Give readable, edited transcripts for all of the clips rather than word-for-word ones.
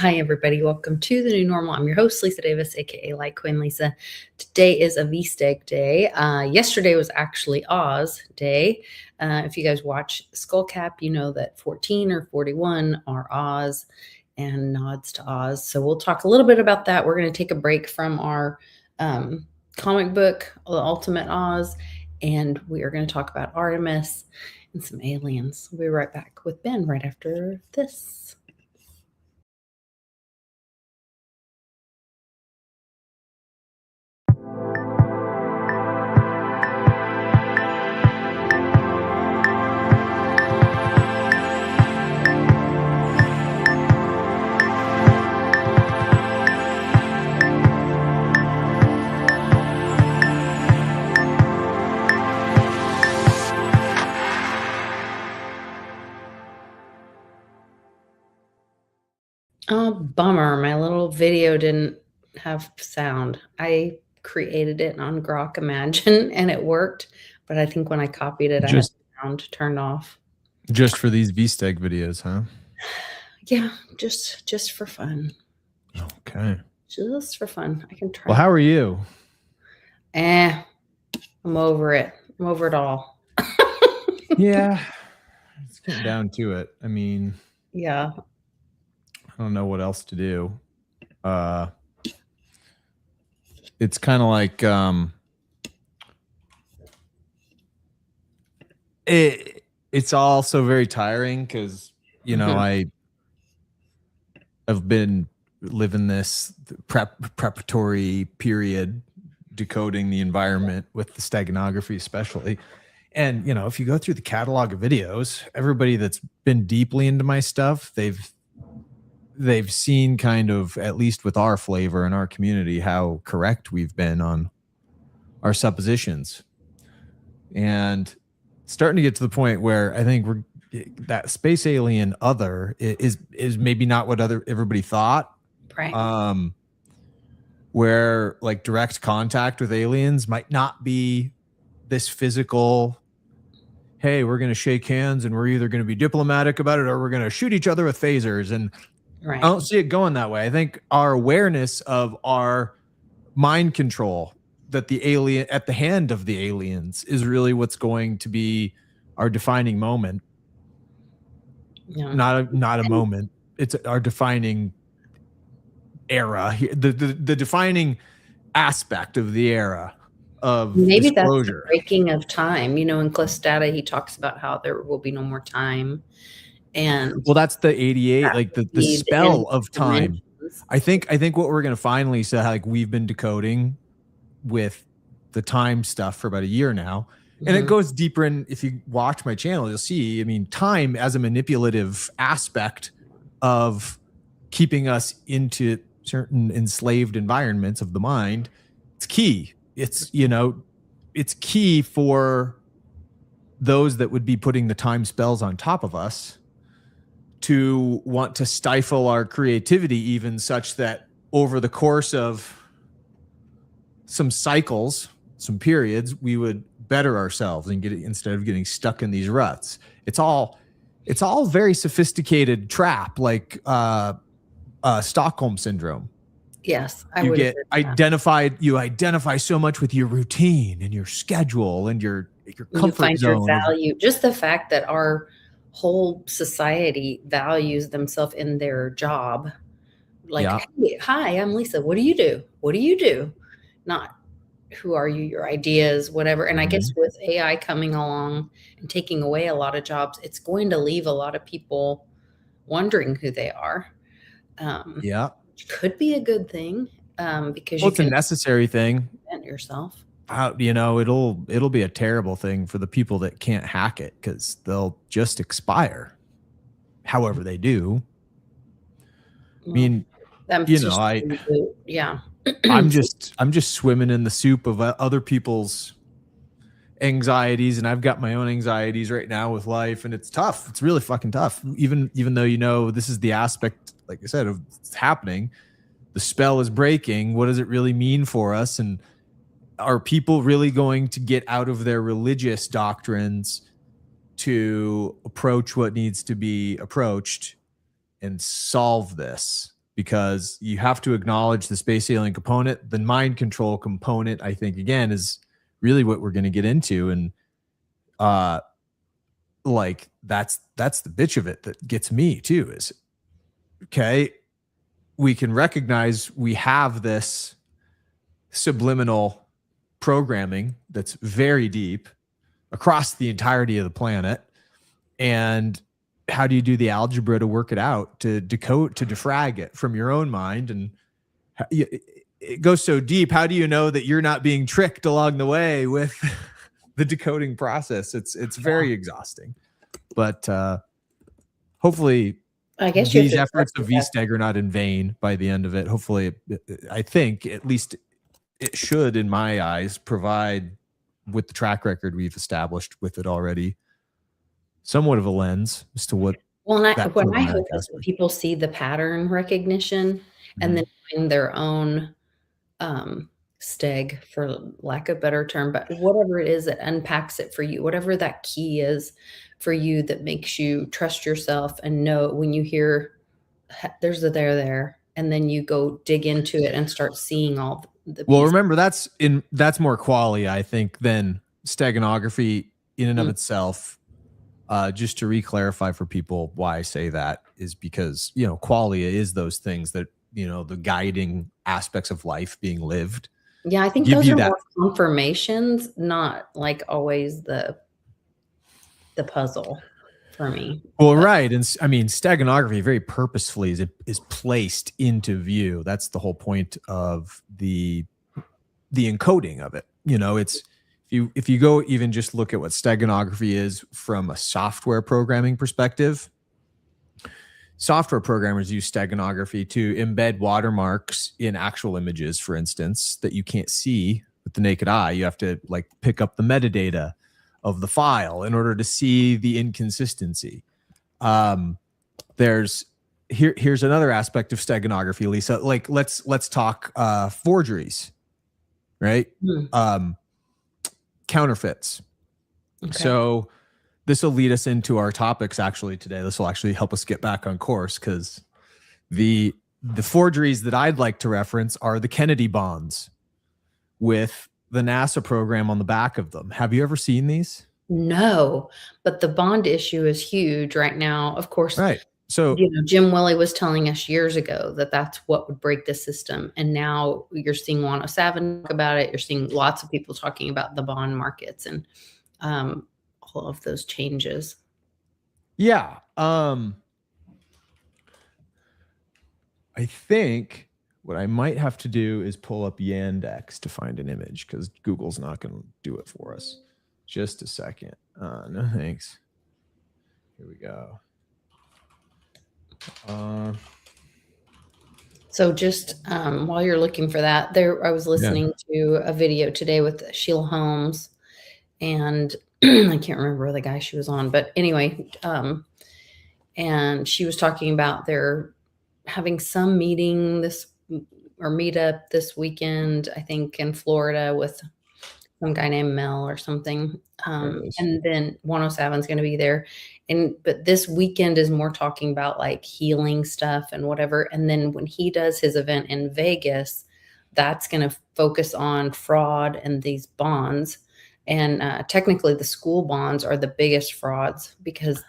Hi, everybody. Welcome to the new normal. I'm your host, Lisa Davis, aka Litecoin Lisa. Today is a VSTEG day. Yesterday was actually Oz Day. If you guys watch Skullcap, you know that 14 or 41 are Oz and nods to Oz. So we'll talk a little bit about that. We're going to take a break from our comic book, The Ultimate Oz, and we are going to talk about Artemis and some aliens. We'll be right back with Ben right after this. Oh, bummer. My little video didn't have sound. I created it on Grok Imagine and it worked, but I think when I copied it, I had sound turned off. Just for these VSTEG videos, huh? Yeah, just for fun. Okay. Just for fun. I can try. Well, how are you? I'm over it. I'm over it all. Yeah. It's getting down to it. I mean, yeah. I don't know what else to do. It's kind of like it's also very tiring because I've been living this preparatory period decoding the environment with the steganography especially. And if you go through the catalog of videos, everybody that's been deeply into my stuff, they've seen kind of, at least with our flavor in our community, how correct we've been on our suppositions. And starting to get to the point where I think that space alien other is maybe not what everybody thought. Right. Where like direct contact with aliens might not be this physical, hey, we're going to shake hands and we're either going to be diplomatic about it or we're going to shoot each other with phasers. And right. I don't see it going that way. I think our awareness of our mind control that the alien at the hand of the aliens is really what's going to be our defining moment. Yeah. Not a moment. It's our defining era, the defining aspect of the era of maybe disclosure. That's the breaking of time. In Cliff's data, he talks about how there will be no more time. And well, that's the 88, like the spell of time. I think what we're going to finally say, like we've been decoding with the time stuff for about a year now. And it goes deeper in, if you watch my channel, you'll see, I mean, time as a manipulative aspect of keeping us into certain enslaved environments of the mind. It's key. It's, it's key for those that would be putting the time spells on top of us to want to stifle our creativity, even such that over the course of some cycles, some periods, we would better ourselves and instead of getting stuck in these ruts. It's all very sophisticated trap, like Stockholm syndrome. Yes, you get identified. You identify so much with your routine and your schedule and your comfort zone. Your value. Just the fact that our whole society values themselves in their job. Like, hey, hi, I'm Lisa. What do you do? What do you do? Not who are you, your ideas, whatever. And I guess with AI coming along and taking away a lot of jobs, it's going to leave a lot of people wondering who they are. Which could be a good thing because it's a necessary thing. Yourself. It'll be a terrible thing for the people that can't hack it because they'll just expire. However they do. I mean, yeah. I'm just swimming in the soup of other people's anxieties, and I've got my own anxieties right now with life, and it's tough. It's really fucking tough. Even though this is the aspect, like I said, of it's happening. The spell is breaking. What does it really mean for us? And are people really going to get out of their religious doctrines to approach what needs to be approached and solve this? because you have to acknowledge the space alien component. The mind control component, I think, again, is really what we're going to get into. And like that's the bitch of it that gets me too, is okay, we can recognize we have this subliminal programming that's very deep across the entirety of the planet. And how do you do the algebra to work it out, to decode, to defrag it from your own mind? And it goes so deep. How do you know that you're not being tricked along the way with the decoding process? It's very exhausting, but hopefully I guess these efforts of VSTEG are not in vain by the end of it. Hopefully, I think at least it should, in my eyes, provide, with the track record we've established with it already, somewhat of a lens as to what. Well, what I hope is that people see the pattern recognition and then find their own steg, for lack of a better term, but whatever it is that unpacks it for you, whatever that key is for you that makes you trust yourself and know when you hear there's a there, and then you go dig into it and start seeing all the pieces. Well, remember, that's more qualia, I think, than steganography in and of itself. Just to re-clarify for people why I say that is because, qualia is those things that, the guiding aspects of life being lived. Yeah, I think those are more confirmations, not like always the puzzle for me. Well, right. And I mean, steganography very purposefully is placed into view. That's the whole point of the encoding of it. It's, if you go even just look at what steganography is from a software programming perspective, software programmers use steganography to embed watermarks in actual images, for instance, that you can't see with the naked eye. You have to like pick up the metadata of the file in order to see the inconsistency. Here's another aspect of steganography, Lisa. Like let's talk forgeries, right? Counterfeits. Okay. So this will lead us into our topics actually today. This will actually help us get back on course, because the forgeries that I'd like to reference are the Kennedy bonds with the NASA program on the back of them. Have you ever seen these? No, but the bond issue is huge right now. Of course, right. So, Jim Willey was telling us years ago that that's what would break the system. And now you're seeing SaVant talk about it. You're seeing lots of people talking about the bond markets and all of those changes. Yeah. I think what I might have to do is pull up Yandex to find an image, because Google's not going to do it for us. Just a second. No, thanks. Here we go. So just while you're looking for that, I was listening to a video today with Sheila Holmes, and I can't remember the guy she was on, but anyway, and she was talking about they're having some meeting meetup this weekend, I think in Florida, with some guy named Mel or something. And then 107 is going to be there. But this weekend is more talking about like healing stuff and whatever. And then when he does his event in Vegas, that's going to focus on fraud and these bonds. And technically the school bonds are the biggest frauds, because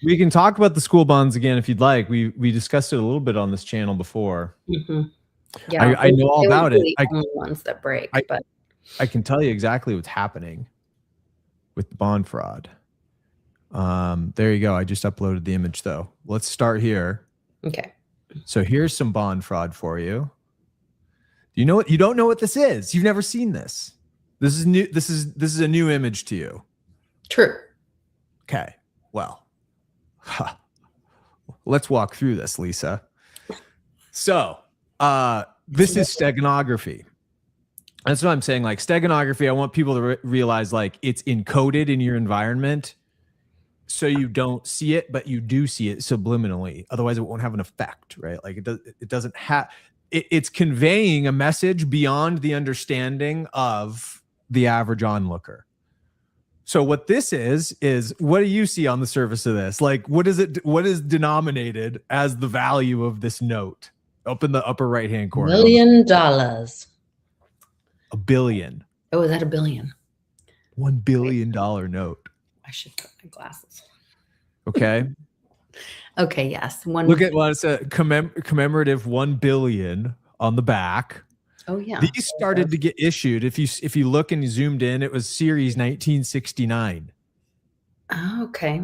we can talk about the school bonds again if you'd like. We discussed it a little bit on this channel before. Mm-hmm. Yeah, I know all about it. The only ones that break, but I can tell you exactly what's happening with the bond fraud. There you go. I just uploaded the image though. Let's start here. Okay. So here's some bond fraud for you. You know what? You don't know what this is. You've never seen this. This is new. This is a new image to you. True. Okay. Well, let's walk through this, Lisa. So, this is steganography. That's what I'm saying. Like steganography, I want people to realize like it's encoded in your environment, so you don't see it, but you do see it subliminally. Otherwise, it won't have an effect, right? Like it doesn't have. It's conveying a message beyond the understanding of the average onlooker. So what this is what do you see on the surface of this? Like, what is it? What is denominated as the value of this note? Up in the upper right-hand corner. $1 billion. $1 billion. Oh, is that $1 billion? $1 billion note. I should put my glasses. Okay. Okay. Yes. Look at what it's a commemorative $1 billion on the back. Oh yeah. These started to get issued. If you look and you zoomed in, it was series 1969. Oh, okay.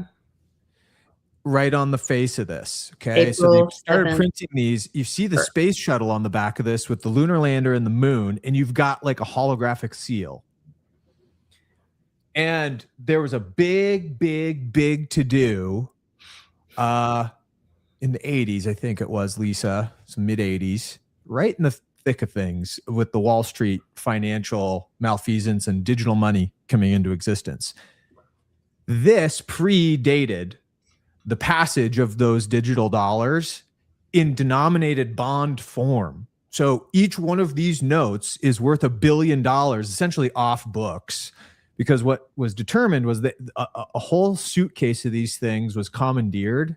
Right on the face of this. Okay. So they started printing these. You see the space shuttle on the back of this with the lunar lander and the moon, and you've got like a holographic seal. And there was a big to do in the 80s, I think it was, Lisa, some mid 80s, right in the thick of things with the Wall Street financial malfeasance and digital money coming into existence. This predated the passage of those digital dollars in denominated bond form. So each one of these notes is worth $1 billion, essentially off books, because what was determined was that a whole suitcase of these things was commandeered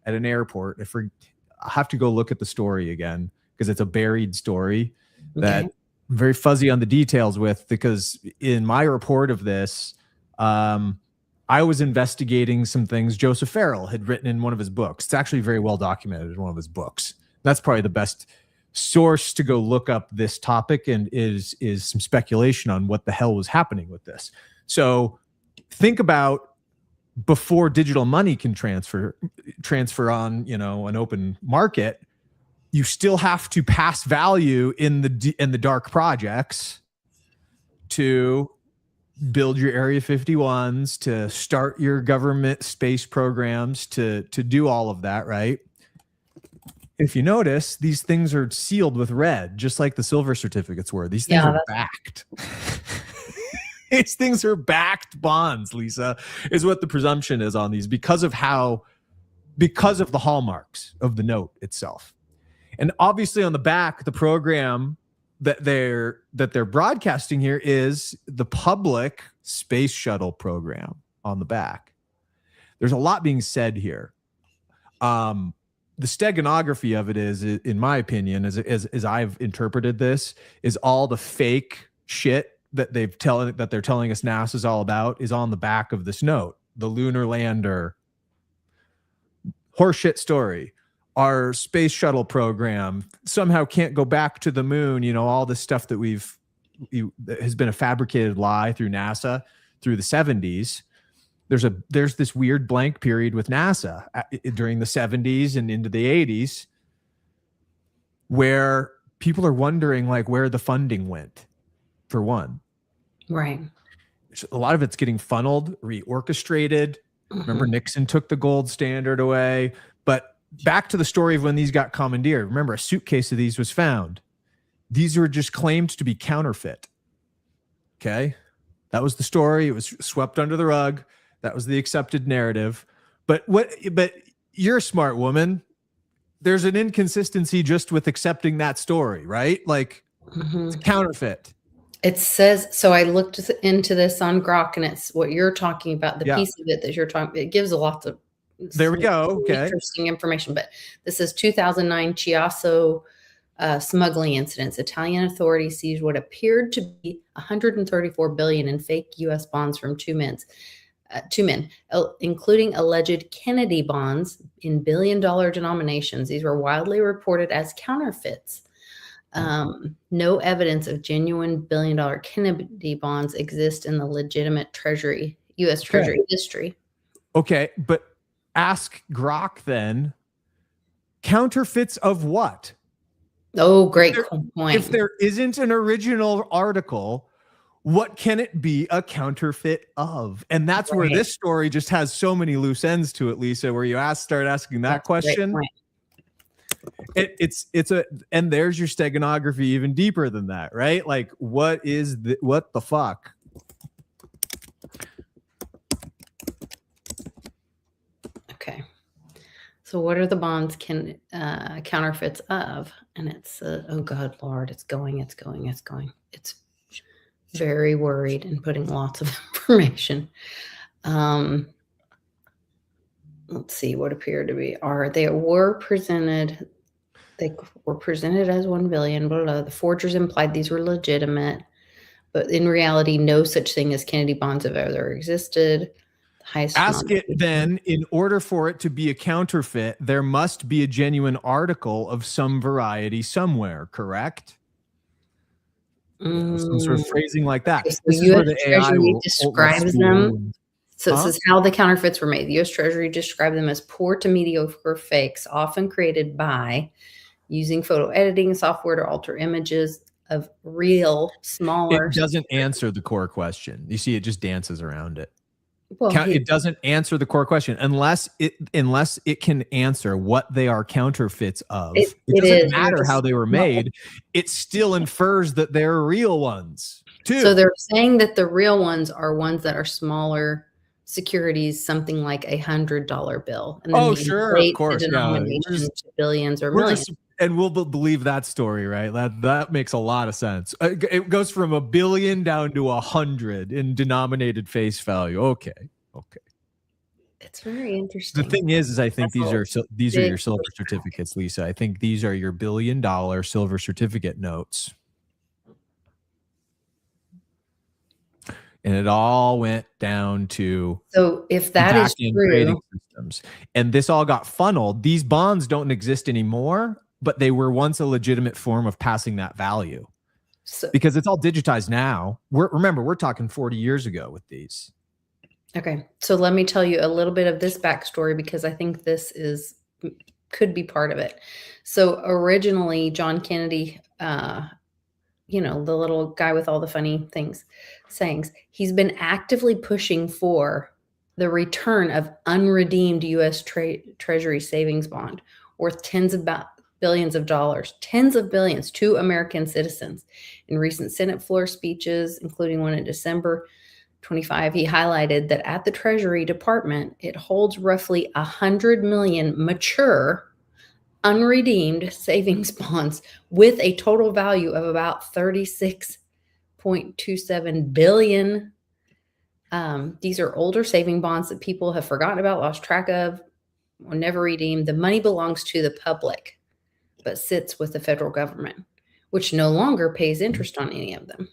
at an airport. I'll have to go look at the story again because it's a buried story that I'm very fuzzy on the details with, because in my report of this, I was investigating some things Joseph Farrell had written in one of his books. It's actually very well documented in one of his books. That's probably the best source to go look up this topic, and is some speculation on what the hell was happening with this. So think about before digital money can transfer on, an open market, you still have to pass value in the dark projects to build your Area 51s, to start your government space programs, to do all of that, right? If you notice, these things are sealed with red, just like the silver certificates were. These things are backed. These things are backed bonds, Lisa, is what the presumption is on these, because of the hallmarks of the note itself. And obviously on the back, the program that they're broadcasting here is the public space shuttle program on the back. There's a lot being said here. The steganography of it is, in my opinion, as I've interpreted this, is all the fake shit that they're telling us NASA's all about is on the back of this note. The lunar lander, horseshit story. Our space shuttle program somehow can't go back to the moon. All this stuff that that has been a fabricated lie through NASA through the 70s. There's this weird blank period with NASA during the 70s and into the 80s where people are wondering like where the funding went, for one. Right. A lot of it's getting funneled, reorchestrated. Remember, Nixon took the gold standard away. But back to the story of when these got commandeered. Remember, a suitcase of these was found. These were just claimed to be counterfeit. Okay. That was the story. It was swept under the rug. That was the accepted narrative. But you're a smart woman. There's an inconsistency just with accepting that story, right? Like it's a counterfeit. It says, so I looked into this on Grok, and it's what you're talking about, the piece of it that you're talking, it gives a lot of interesting information. But this is 2009 Chiasso smuggling incidents. Italian authorities seized what appeared to be 134 billion in fake U.S. bonds from two men, including alleged Kennedy bonds in billion-dollar denominations. These were widely reported as counterfeits. No evidence of genuine billion-dollar Kennedy bonds exist in the legitimate U.S. Treasury history. Okay, but ask Grok then, counterfeits of what? Oh, great point. If there isn't an original article, what can it be a counterfeit of? And that's where this story just has so many loose ends to it, Lisa, where you start asking that question. And there's your steganography even deeper than that, right? Like, what the fuck? Okay. So what are the bonds counterfeits of? And it's, oh God, Lord, it's going. It's very worried and putting lots of information. Let's see what appeared to be they were presented. They were presented as 1 billion, blah, blah, blah. The forgers implied these were legitimate, but in reality, no such thing as Kennedy bonds have ever existed. The highest Ask it then, in order for it to be a counterfeit, there must be a genuine article of some variety somewhere, correct? Some sort of phrasing like that. Okay, so this US is where the Treasury AI describes them. So this is how the counterfeits were made. The U.S. Treasury described them as poor to mediocre fakes, often created by using photo editing software to alter images of real, smaller. It doesn't answer the core question. You see, it just dances around it. Well, It doesn't answer the core question unless it can answer what they are counterfeits of. It doesn't matter how they were made. It still infers that they're real ones too. So they're saying that the real ones are ones that are smaller securities, something like $100 bill. And then sure, of course, the denomination to billions or millions. And we'll believe that story, right? That makes a lot of sense. It goes from 1 billion down to 100 in denominated face value. Okay. It's very interesting. The thing is I think these are your silver certificates, Lisa. I think these are your $1 billion silver certificate notes. And it all went down to, so if that is true, systems. And this all got funneled. These bonds don't exist anymore, but they were once a legitimate form of passing that value. So, because it's all digitized now. Remember, we're talking 40 years ago with these. Okay, so let me tell you a little bit of this backstory because I think this could be part of it. So originally, John Kennedy, the little guy with all the funny sayings, he's been actively pushing for the return of unredeemed U.S. Treasury savings bond worth tens of billions of dollars, tens of billions to American citizens. In recent Senate floor speeches, including one in December 25, he highlighted that at the Treasury Department, it holds roughly 100 million mature, unredeemed savings bonds with a total value of about 36.27 billion. These are older saving bonds that people have forgotten about, lost track of, or never redeemed. The money belongs to the public, but sits with the federal government, which no longer pays interest on any of them.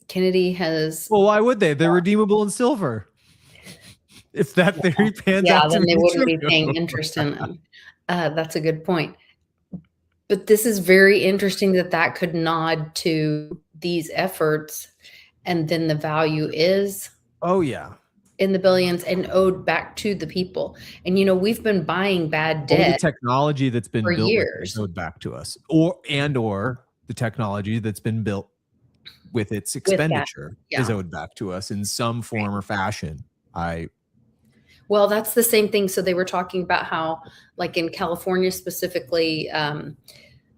Kennedy has... Well, why would they? They're redeemable in silver. If that theory pans out, then they wouldn't be paying interest in them. That's a good point. But this is very interesting that could nod to these efforts, and then the value is in the billions and owed back to the people. And we've been buying bad debt. All the technology that's been built years is owed back to us, or the technology that's been built with its expenditure is owed back to us in some form or fashion. Well, that's the same thing. So they were talking about how, like in California specifically,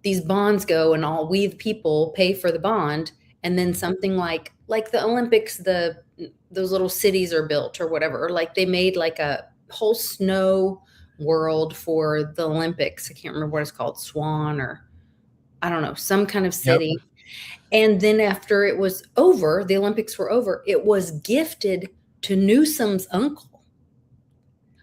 these bonds go and all we the people pay for the bond, and then something like the Olympics, those little cities are built or whatever, or like they made like a whole snow world for the Olympics. I can't remember what it's called, Swan, or I don't know, some kind of city. Yep. And then after it was over, the Olympics were over, it was gifted to Newsom's uncle.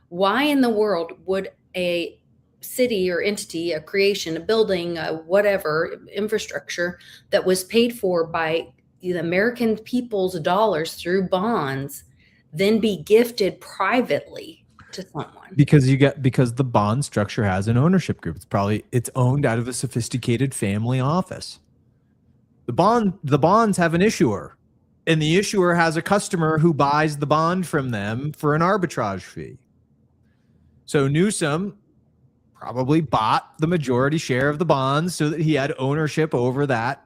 Why in the world would a city or entity, a creation, a building, whatever, infrastructure that was paid for by the American people's dollars through bonds then be gifted privately to someone? Because the bond structure has an ownership group. It's owned out of a sophisticated family office. The bonds have an issuer, and the issuer has a customer who buys the bond from them for an arbitrage fee. So Newsom probably bought the majority share of the bonds so that he had ownership over that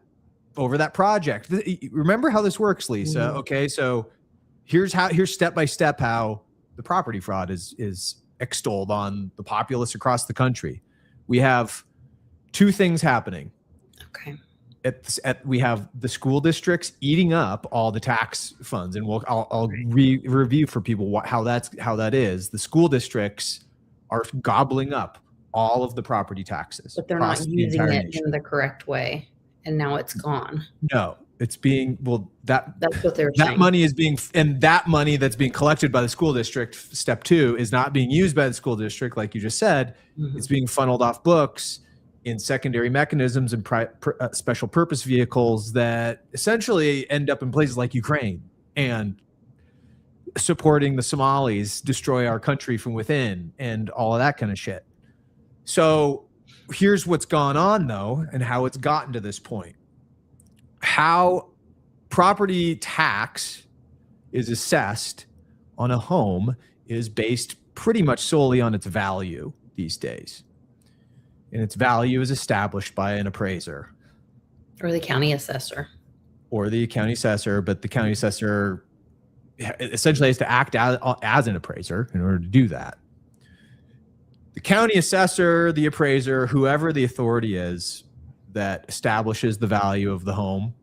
project. Remember how this works, Lisa? Mm-hmm. Okay, so here's step by step how the property fraud is extolled on the populace across the country. We have two things happening. Okay. We have the school districts eating up all the tax funds, and I'll review for people how that is. The school districts are gobbling up all of the property taxes, but they're not using it in the correct way, and now it's gone. No, It's being, That's what they're that saying. money is being, and that money that's being collected by the school district, step 2, is not being used by the school district, like you just said. It's being funneled off books in secondary mechanisms and special purpose vehicles that essentially end up in places like Ukraine and supporting the Somalis destroy our country from within and all of that kind of shit. So here's what's gone on, though, and how it's gotten to this point. How property tax is assessed on a home is based pretty much solely on its value these days. And its value is established by an appraiser. Or the county assessor. But the county assessor essentially has to act as an appraiser in order to do that. The county assessor, the appraiser, whoever the authority is that establishes the value of the home,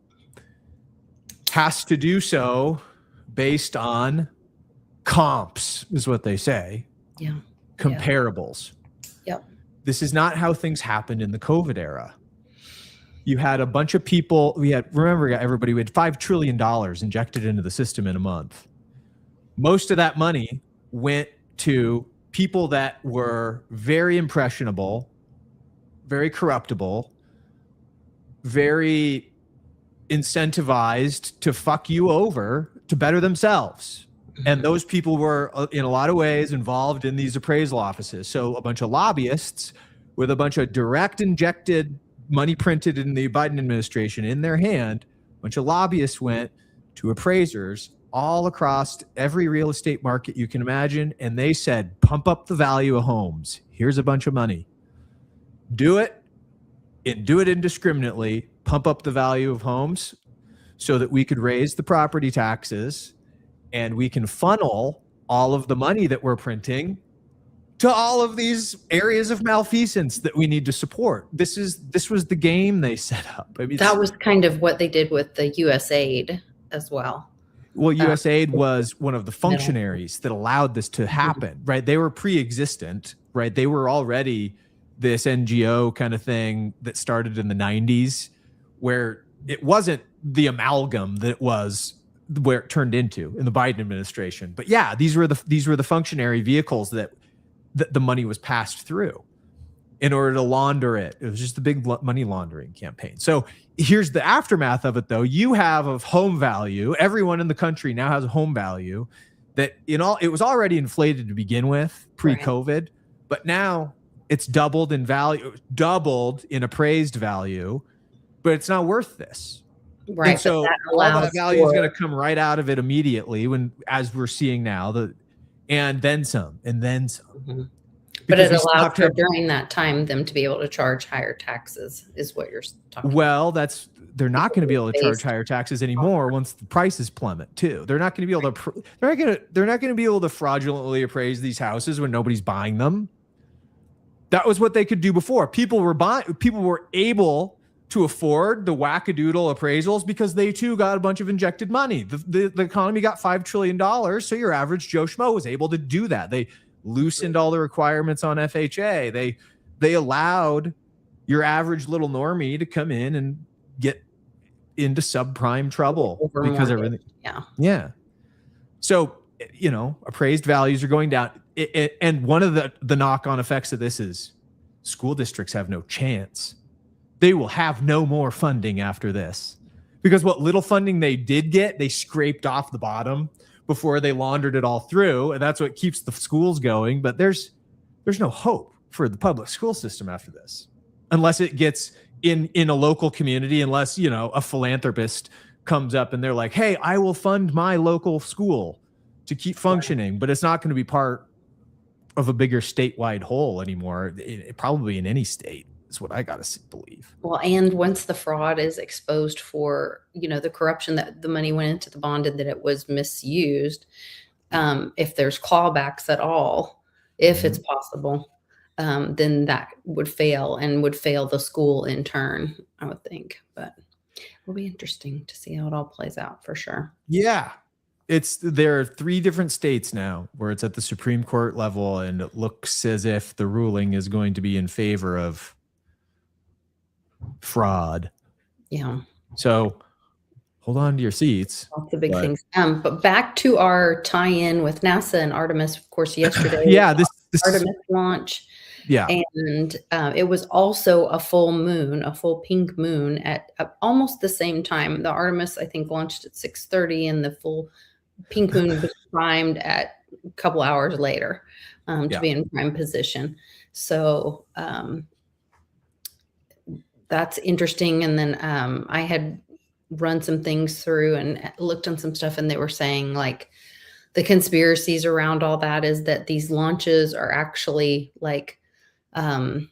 has to do so based on comps, is what they say. Yeah. Comparables. Yep. This is not how things happened in the COVID era. You had a bunch of people. Remember, everybody, we had $5 trillion injected into the system in a month. Most of that money went to people that were very impressionable, very corruptible, very incentivized to fuck you over to better themselves. And those people were, in a lot of ways, involved in these appraisal offices. So a bunch of lobbyists with a bunch of direct injected money printed in the Biden administration in their hand, a bunch of lobbyists went to appraisers all across every real estate market you can imagine. And they said, pump up the value of homes. Here's a bunch of money. Do it indiscriminately. Pump up the value of homes so that we could raise the property taxes and we can funnel all of the money that we're printing to all of these areas of malfeasance that we need to support. This was the game they set up. I mean, that was kind of what they did with the USAID as well. Well, USAID was one of the functionaries that allowed this to happen, right? They were pre-existent, right? They were already this NGO kind of thing that started in the 90s, where it wasn't the amalgam that it was where it turned into in the Biden administration. But yeah, these were the functionary vehicles that the money was passed through in order to launder it. It was just a big money laundering campaign. So here's the aftermath of it, though. You have a home value. Everyone in the country now has a home value that it was already inflated to begin with pre-COVID, right. But now it's doubled in value, doubled in appraised value, but it's not worth this. Right. And so all that value is going to come right out of it immediately as we're seeing now, and then some. Mm-hmm. But it allowed for during that time them to be able to charge higher taxes is what you're talking about. Well, they're not going to be able to charge higher taxes anymore once the prices plummet too. They're not going to be able to they're not going to be able to fraudulently appraise these houses when nobody's buying them. That was what they could do before. People were able to afford the wackadoodle appraisals because they too got a bunch of injected money. The economy got $5 trillion, so your average Joe Schmo was able to do that. They loosened all the requirements on FHA. They allowed your average little normie to come in and get into subprime trouble because everything. Yeah. So, appraised values are going down. And one of the knock-on effects of this is school districts have no chance. They will have no more funding after this because what little funding they did get, they scraped off the bottom before they laundered it all through. And that's what keeps the schools going. But there's no hope for the public school system after this, unless it gets in a local community, unless, a philanthropist comes up and they're like, hey, I will fund my local school to keep functioning, but it's not going to be part of a bigger statewide whole anymore. Probably in any state. Is what I got to believe. Well, and once the fraud is exposed for, the corruption that the money went into the bond and that it was misused, if there's clawbacks at all, if it's possible, then that would fail and would fail the school in turn, I would think. But it'll be interesting to see how it all plays out for sure. Yeah. There are 3 different states now where it's at the Supreme Court level, and it looks as if the ruling is going to be in favor of fraud. Yeah. So hold on to your seats. Lots of big things. But back to our tie-in with NASA and Artemis, of course, yesterday. Yeah, this Artemis launch. Yeah. And it was also a full moon, a full pink moon at almost the same time. The Artemis, I think, launched at 6:30, and the full pink moon was primed at a couple hours later to be in prime position. So that's interesting. And then I had run some things through and looked on some stuff, and they were saying like the conspiracies around all that is that these launches are actually like kind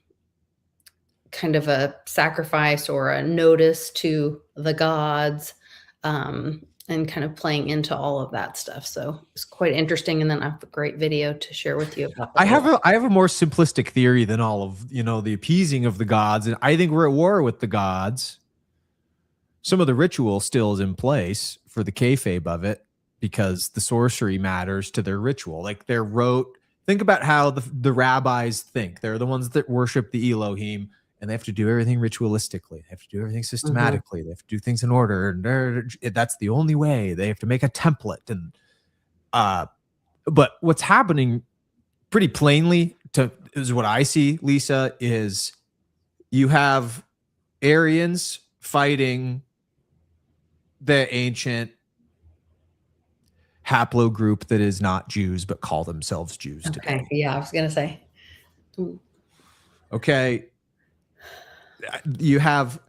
of a sacrifice or a notice to the gods, and kind of playing into all of that stuff. So it's quite interesting. And then I have a great video to share with you about that. I have a more simplistic theory than all of, the appeasing of the gods. And I think we're at war with the gods. Some of the ritual still is in place for the kayfabe of it, because the sorcery matters to their ritual. Like think about how the rabbis think. They're the ones that worship the Elohim, and they have to do everything ritualistically. They have to do everything systematically. They have to do things in order. And that's the only way. They have to make a template. And but what's happening pretty plainly is what I see, Lisa, is you have Aryans fighting the ancient haplogroup that is not Jews but call themselves Jews today. Yeah, I was gonna say. Okay, you have.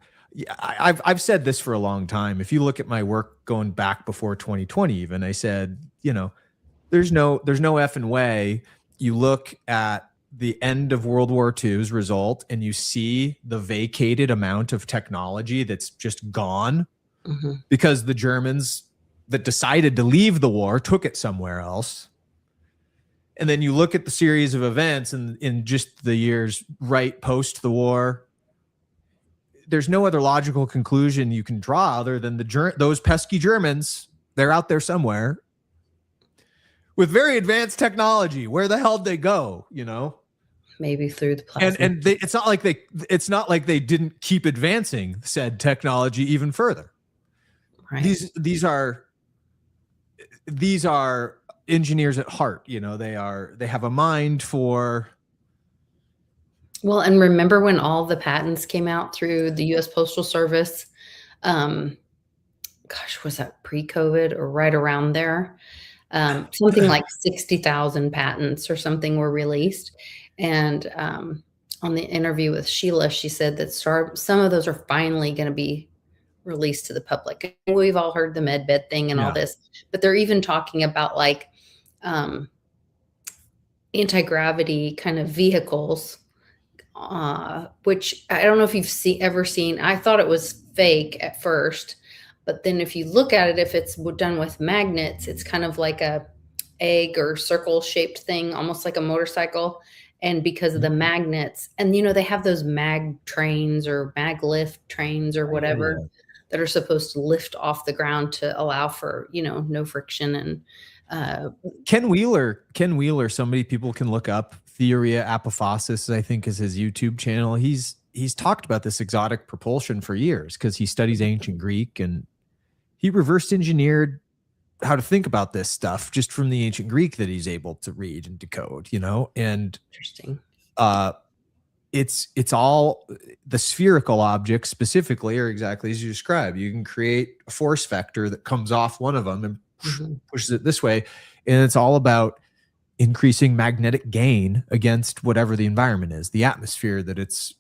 I've said this for a long time. If you look at my work going back before 2020, even I said, there's no effing way. You look at the end of World War II's result, and you see the vacated amount of technology that's just gone because the Germans that decided to leave the war took it somewhere else. And then you look at the series of events in just the years right post the war, there's no other logical conclusion you can draw other than those pesky Germans, they're out there somewhere with very advanced technology. Where the hell did they go? Maybe through the plasma. And it's not like they didn't keep advancing said technology even further. Right. These are engineers at heart. They have a mind for. Well, and remember when all the patents came out through the U.S. Postal Service? Gosh, was that pre-COVID or right around there? Something like 60,000 patents or something were released. And on the interview with Sheila, she said that some of those are finally going to be released to the public. And we've all heard the med bed thing and all this, but they're even talking about like anti-gravity kind of vehicles, which I don't know if you've ever seen. I thought it was fake at first, but then if you look at it, if it's done with magnets, it's kind of like a egg or circle shaped thing, almost like a motorcycle. And because of the magnets, and they have those mag trains or mag lift trains or whatever that are supposed to lift off the ground to allow for, no friction. And Ken Wheeler, somebody people can look up. Theoria Apophasis, I think, is his YouTube channel. He's talked about this exotic propulsion for years because he studies ancient Greek, and he reverse engineered how to think about this stuff just from the ancient Greek that he's able to read and decode, and interesting. It's all the spherical objects specifically are exactly as you described. You can create a force vector that comes off one of them and pushes it this way. And it's all about increasing magnetic gain against whatever the environment is, the atmosphere that it's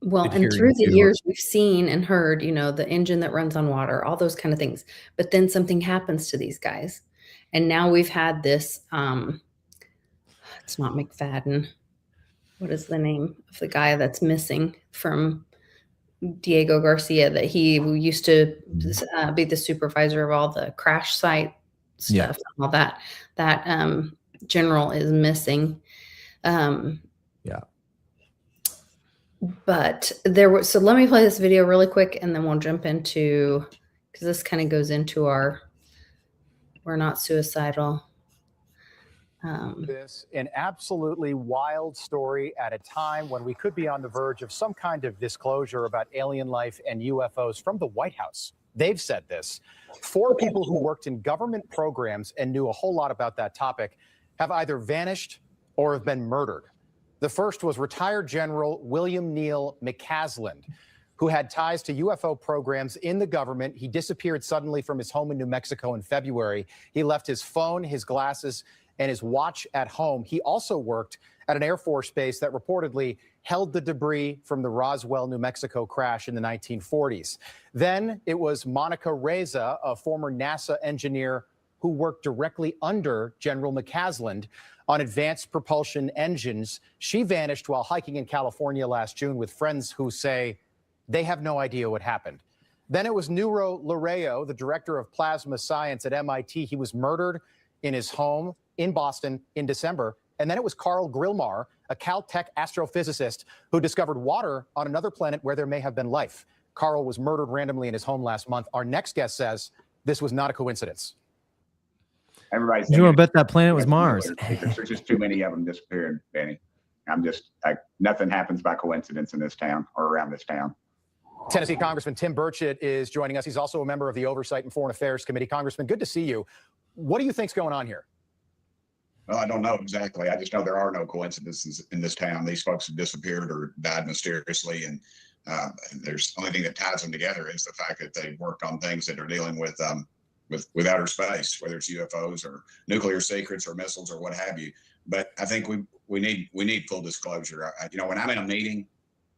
well, and through the years we've seen and heard, the engine that runs on water, all those kind of things. But then something happens to these guys. And now we've had this, it's not McFadden. What is the name of the guy that's missing from Diego Garcia, that he used to be the supervisor of all the crash site stuff and all that. That general is missing. But so let me play this video really quick, and then we'll jump into, because this kind of goes into our we're not suicidal. This an absolutely wild story at a time when we could be on the verge of some kind of disclosure about alien life and UFOs from the White House. They've said this. 4 people who worked in government programs and knew a whole lot about that topic have either vanished or have been murdered. The first was retired General William Neal McCasland, who had ties to UFO programs in the government. He disappeared suddenly from his home in New Mexico in February. He left his phone, his glasses, and his watch at home. He also worked at an Air Force base that reportedly held the debris from the Roswell, New Mexico crash in the 1940s. Then it was Monica Reza, a former NASA engineer who worked directly under General McCasland on advanced propulsion engines. She vanished while hiking in California last June with friends who say they have no idea what happened. Then it was Nuro Lareyo, the director of plasma science at MIT. He was murdered in his home in Boston in December. And then it was Carl Grillmar, a Caltech astrophysicist who discovered water on another planet where there may have been life. Carl was murdered randomly in his home last month. Our next guest says this was not a coincidence. Everybody's. You want to bet that planet was Mars? There's just too many of them disappearing, Benny. Nothing happens by coincidence in this town or around this town. Tennessee Congressman Tim Burchett is joining us. He's also a member of the Oversight and Foreign Affairs Committee. Congressman, good to see you. What do you think's going on here? Well, I don't know exactly. I just know there are no coincidences in this town. These folks have disappeared or died mysteriously, and there's the only thing that ties them together is the fact that they worked on things that are dealing with outer space, whether it's UFOs or nuclear secrets or missiles or what have you. But I think we need full disclosure. When I'm in a meeting,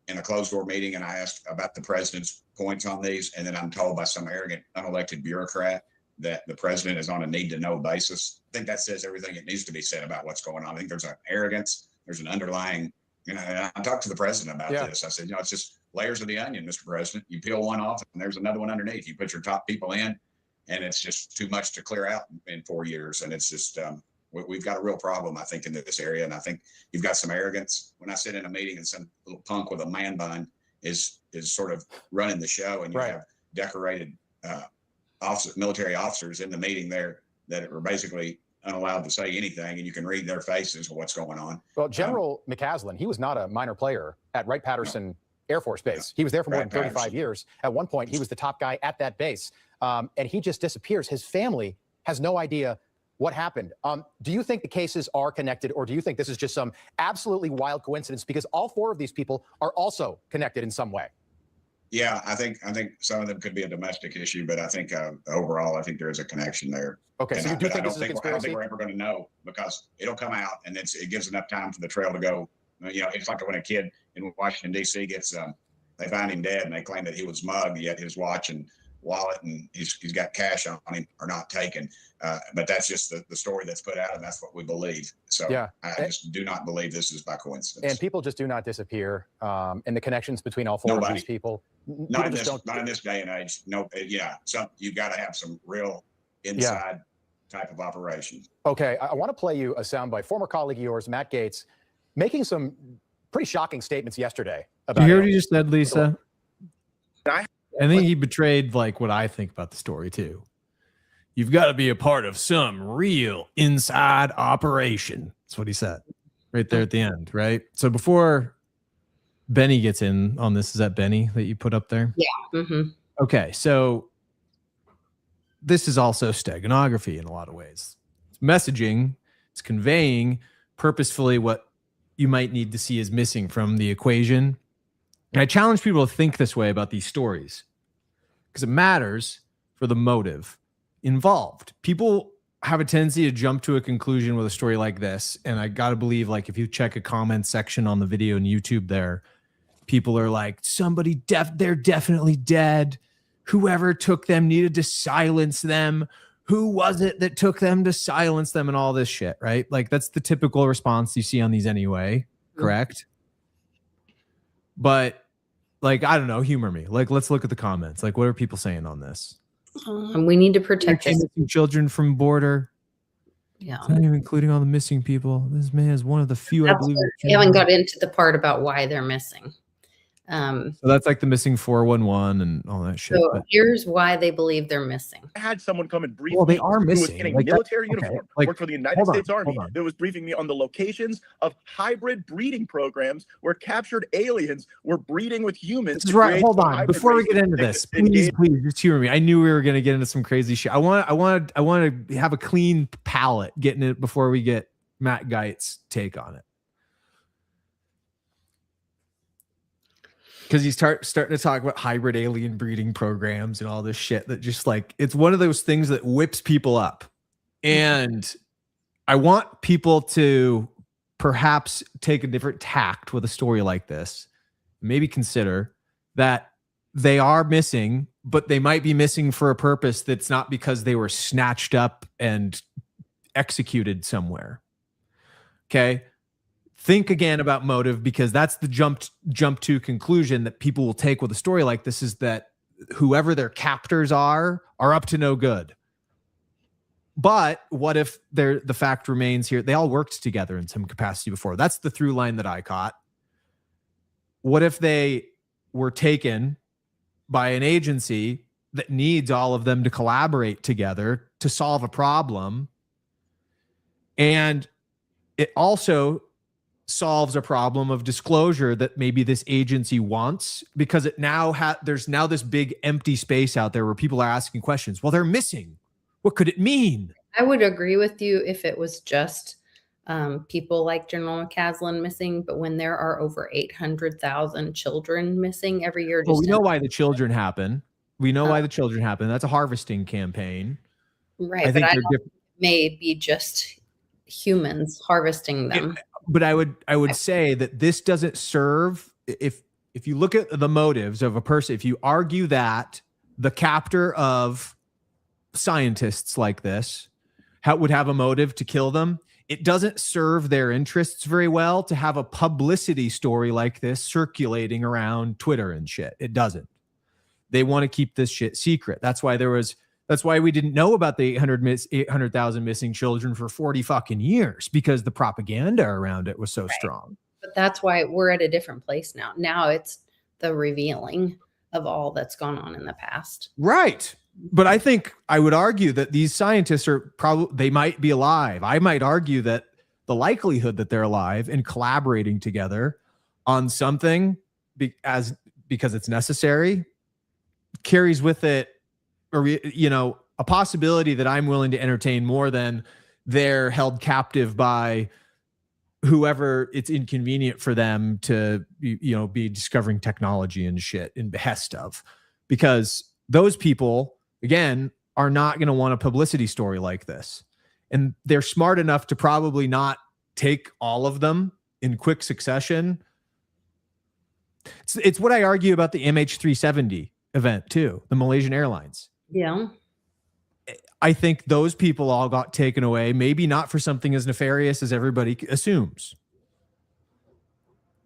in a closed door meeting, and I ask about the president's points on these, and then I'm told by some arrogant, unelected bureaucrat that the president is on a need-to-know basis, I think that says everything that needs to be said about what's going on. I think there's an arrogance, there's an underlying, and I talked to the president about this. I said, it's just layers of the onion, Mr. President. You peel one off, and there's another one underneath. You put your top people in, and it's just too much to clear out in 4 years. And it's just, we've got a real problem, I think, in this area. And I think you've got some arrogance. When I sit in a meeting and some little punk with a man bun is sort of running the show, and you have decorated military officers in the meeting there that are basically unallowed to say anything, and you can read their faces of what's going on. Well, General McCasland, he was not a minor player at Wright-Patterson Air Force Base. He was there for more than 35 years. At one point, he was the top guy at that base, and he just disappears. His family has no idea what happened. Do you think the cases are connected, or do you think this is just some absolutely wild coincidence? Because all 4 of these people are also connected in some way. Yeah, I think some of them could be a domestic issue, but I think overall, I think there is a connection there. Okay, so you do think this is a conspiracy? I don't think we're ever going to know, because it'll come out, and it gives enough time for the trail to go. It's like when a kid in Washington, D.C. gets, they find him dead, and they claim that he was mugged, yet his watch and wallet and he's got cash on him are not taken. But that's just the story that's put out, and that's what we believe. So I just do not believe this is by coincidence. And people just do not disappear. And the connections between all 4 of these people. Not in this day and age. No, you've got to have some real inside type of operation. Okay, I want to play you a soundbite. Former colleague of yours, Matt Gaetz, making some pretty shocking statements yesterday about. You hear what you just said, Lisa? I think he betrayed what I think about the story too. You've got to be a part of some real inside operation. That's what he said right there at the end, right? So before Benny gets in on this, is that Benny that you put up there? Yeah. Mm-hmm. Okay, so this is also steganography in a lot of ways. It's messaging. It's conveying purposefully what you might need to see is missing from the equation. And I challenge people to think this way about these stories, because it matters for the motive involved. People have a tendency to jump to a conclusion with a story like this. And I got to believe, if you check a comment section on the video on YouTube there, people are like, they're definitely dead. Whoever took them needed to silence them. Who was it that took them to silence them, and all this shit, right? That's the typical response you see on these anyway. Correct? But I don't know, humor me. Let's look at the comments. What are people saying on this? We need to protect children from border. Yeah. It's not even including all the missing people. This man is one of the few, I believe. We haven't got into the part about why they're missing. So that's like the missing 411 and all that shit. So here's why they believe they're missing. I had someone come and brief Well, they me are who was missing. in a Like that- military okay, uniform, like, worked for the United hold on, States Army, hold on. that was briefing me on the locations of hybrid breeding programs where captured aliens were breeding with humans. This is to right. create Hold the on. hybrid Before we races get into that this, could engage- please just humor me. I knew we were going to get into some crazy shit. I want to have a clean palate getting it before we get Matt Geit's take on it. Because he's starting to talk about hybrid alien breeding programs and all this shit that just like, it's one of those things that whips people up. And I want people to perhaps take a different tact with a story like this. Maybe consider that they are missing, but they might be missing for a purpose that's not because they were snatched up and executed somewhere. Okay. Think again about motive, because that's the jump to conclusion that people will take with a story like this, is that whoever their captors are up to no good. But what if the fact remains here? They all worked together in some capacity before. That's the through line that I caught. What if they were taken by an agency that needs all of them to collaborate together to solve a problem? And it also solves a problem of disclosure that maybe this agency wants, because it now there's now this big empty space out there where people are asking questions. Well, they're missing. What could it mean? I would agree with you if it was just people like General McCaslin missing, but when there are over 800,000 children missing every year. Well, we know why the children happen. We know why the children happen. That's a harvesting campaign. Right, but I don't think it may be just humans harvesting them. But I would say that this doesn't serve, if you look at the motives of a person, if you argue that the captor of scientists like this would have a motive to kill them, it doesn't serve their interests very well to have a publicity story like this circulating around Twitter and shit. It doesn't. They want to keep this shit secret. That's why we didn't know about the 800,000 missing children for 40 fucking years, because the propaganda around it was so strong. But that's why we're at a different place now. Now it's the revealing of all that's gone on in the past. Right. But I think I would argue that these scientists they might be alive. I might argue that the likelihood that they're alive and collaborating together on something because it's necessary carries with it, a possibility that I'm willing to entertain more than they're held captive by whoever it's inconvenient for them to, be discovering technology and shit in behest of, because those people, again, are not going to want a publicity story like this. And they're smart enough to probably not take all of them in quick succession. It's what I argue about the MH370 event too, the Malaysian Airlines. Yeah. I think those people all got taken away, maybe not for something as nefarious as everybody assumes,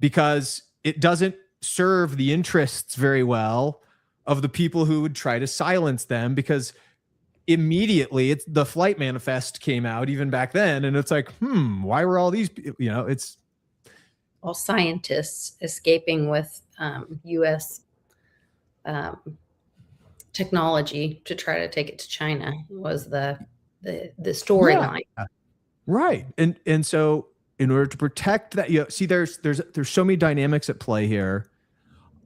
because it doesn't serve the interests very well of the people who would try to silence them, because immediately the flight manifest came out even back then. And it's like, why were all these, it's all scientists escaping with U.S. Technology to try to take it to China was the storyline. Yeah. Right. And so in order to protect that, there's so many dynamics at play here.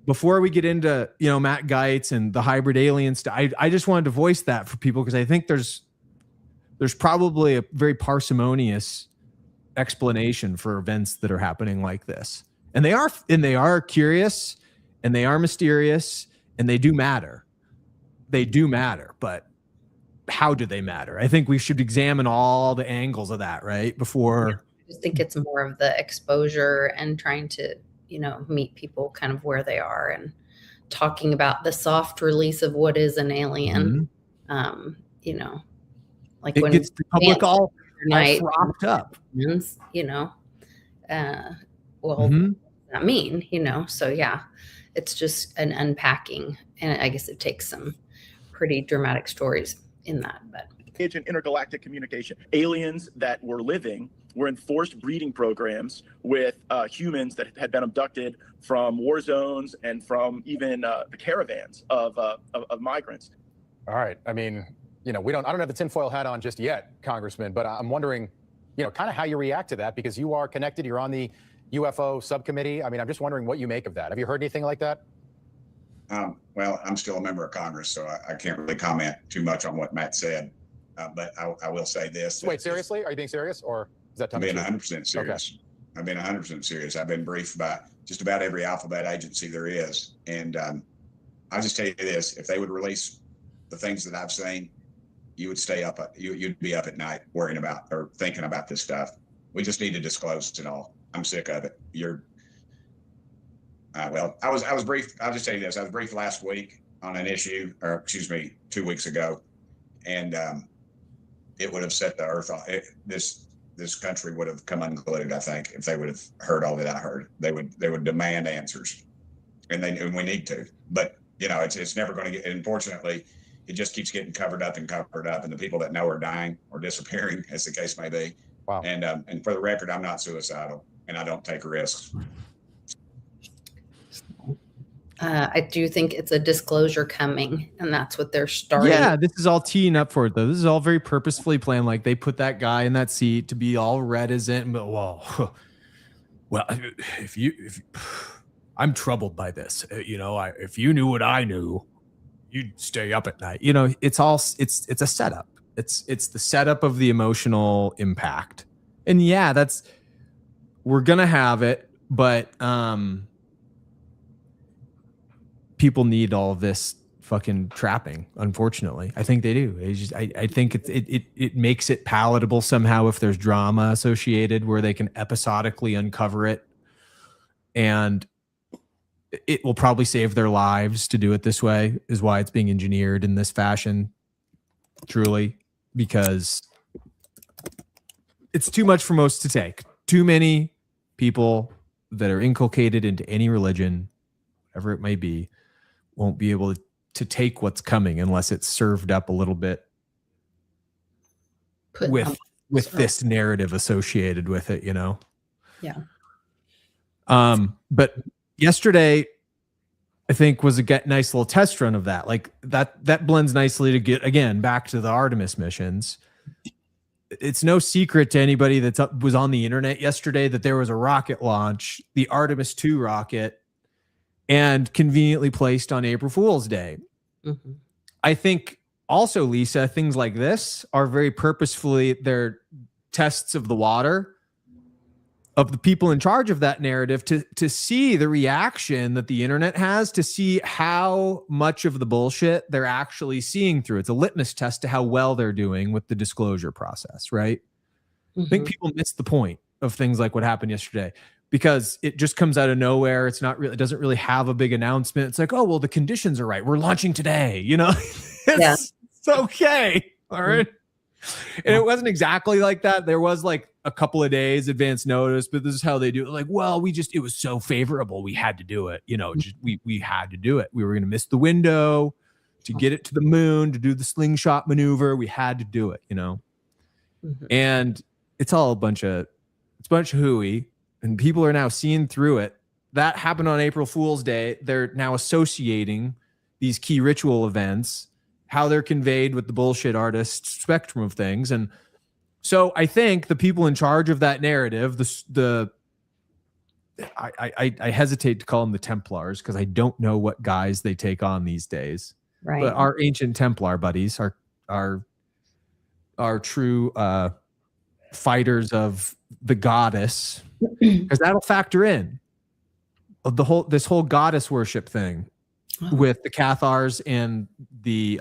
Before we get into, Matt Geitz and the hybrid aliens, I just wanted to voice that for people, because I think there's probably a very parsimonious explanation for events that are happening like this. And they are curious, and they are mysterious, and they do matter. They do matter, but how do they matter? I think we should examine all the angles of that, right? Before. I just think it's more of the exposure and trying to, meet people kind of where they are, and talking about the soft release of what is an alien. Like it when gets the public all propped up. What does that mean? So yeah, it's just an unpacking, and I guess it takes some pretty dramatic stories in that, but in intergalactic communication, aliens that were living were enforced breeding programs with humans that had been abducted from war zones and from even the caravans of migrants. All right. I mean, I don't have the tinfoil hat on just yet, Congressman, but I'm wondering, kind of how you react to that, because you are connected. You're on the UFO subcommittee. I mean, I'm just wondering what you make of that. Have you heard anything like that? Well, I'm still a member of Congress, so I can't really comment too much on what Matt said. But I will say this. Wait, seriously? Are you being serious, or is that I'm being 100% serious? Okay. I've been 100% serious. I've been briefed by just about every alphabet agency there is. And I'll just tell you this, if they would release the things that I've seen, you would stay up, you'd be up at night worrying about or thinking about this stuff. We just need to disclose it all. I'm sick of it. Well, I was briefed. I'll just tell you this. I was briefed last week on an issue, or excuse me, 2 weeks ago. And it would have set the earth on this country would have come unglued, I think, if they would have heard all that I heard. They would demand answers, and we need to. But it's never going to get. Unfortunately, it just keeps getting covered up, and the people that know are dying or disappearing, as the case may be. Wow. And for the record, I'm not suicidal, and I don't take risks. I do think it's a disclosure coming, and that's what they're starting. Yeah, this is all teeing up for it, though. This is all very purposefully planned. Like, they put that guy in that seat to be all reticent. But well, if I'm troubled by this. If you knew what I knew, you'd stay up at night. It's a setup. It's the setup of the emotional impact. And yeah, we're gonna have it, but people need all of this fucking trapping. Unfortunately, I think they do. I think it makes it palatable somehow if there's drama associated where they can episodically uncover it, and it will probably save their lives to do it this way. Is why it's being engineered in this fashion. Truly, because it's too much for most to take. Too many people that are inculcated into any religion, whatever it may be, won't be able to take what's coming unless it's served up a little bit with this narrative associated with it, Yeah. But yesterday, I think, was a nice little test run of that. Like that blends nicely to get again back to the Artemis missions. It's no secret to anybody that was on the internet yesterday that there was a rocket launch, the Artemis 2 rocket, and conveniently placed on April Fool's Day. Mm-hmm. I think also, Lisa, things like this are very purposefully, they're tests of the water of the people in charge of that narrative to see the reaction that the internet has, to see how much of the bullshit they're actually seeing through. It's a litmus test to how well they're doing with the disclosure process, right? Mm-hmm. I think people miss the point of things like what happened yesterday, because it just comes out of nowhere. It doesn't really have a big announcement. It's like, oh, well, the conditions are right. We're launching today, It's okay. All right. And it wasn't exactly like that. There was like a couple of days advance notice, but this is how they do it. Like, well, it was so favorable. We had to do it. We had to do it. We were going to miss the window to get it to the moon, to do the slingshot maneuver. We had to do it, Mm-hmm. And it's all a bunch of hooey, and people are now seeing through it. That happened on April Fool's Day. They're now associating these key ritual events, how they're conveyed with the bullshit artist spectrum of things. And so I think the people in charge of that narrative, I hesitate to call them the Templars, because I don't know what guys they take on these days. Right. But our ancient Templar buddies are true fighters of the goddess, because that'll factor in this whole goddess worship thing with the Cathars and the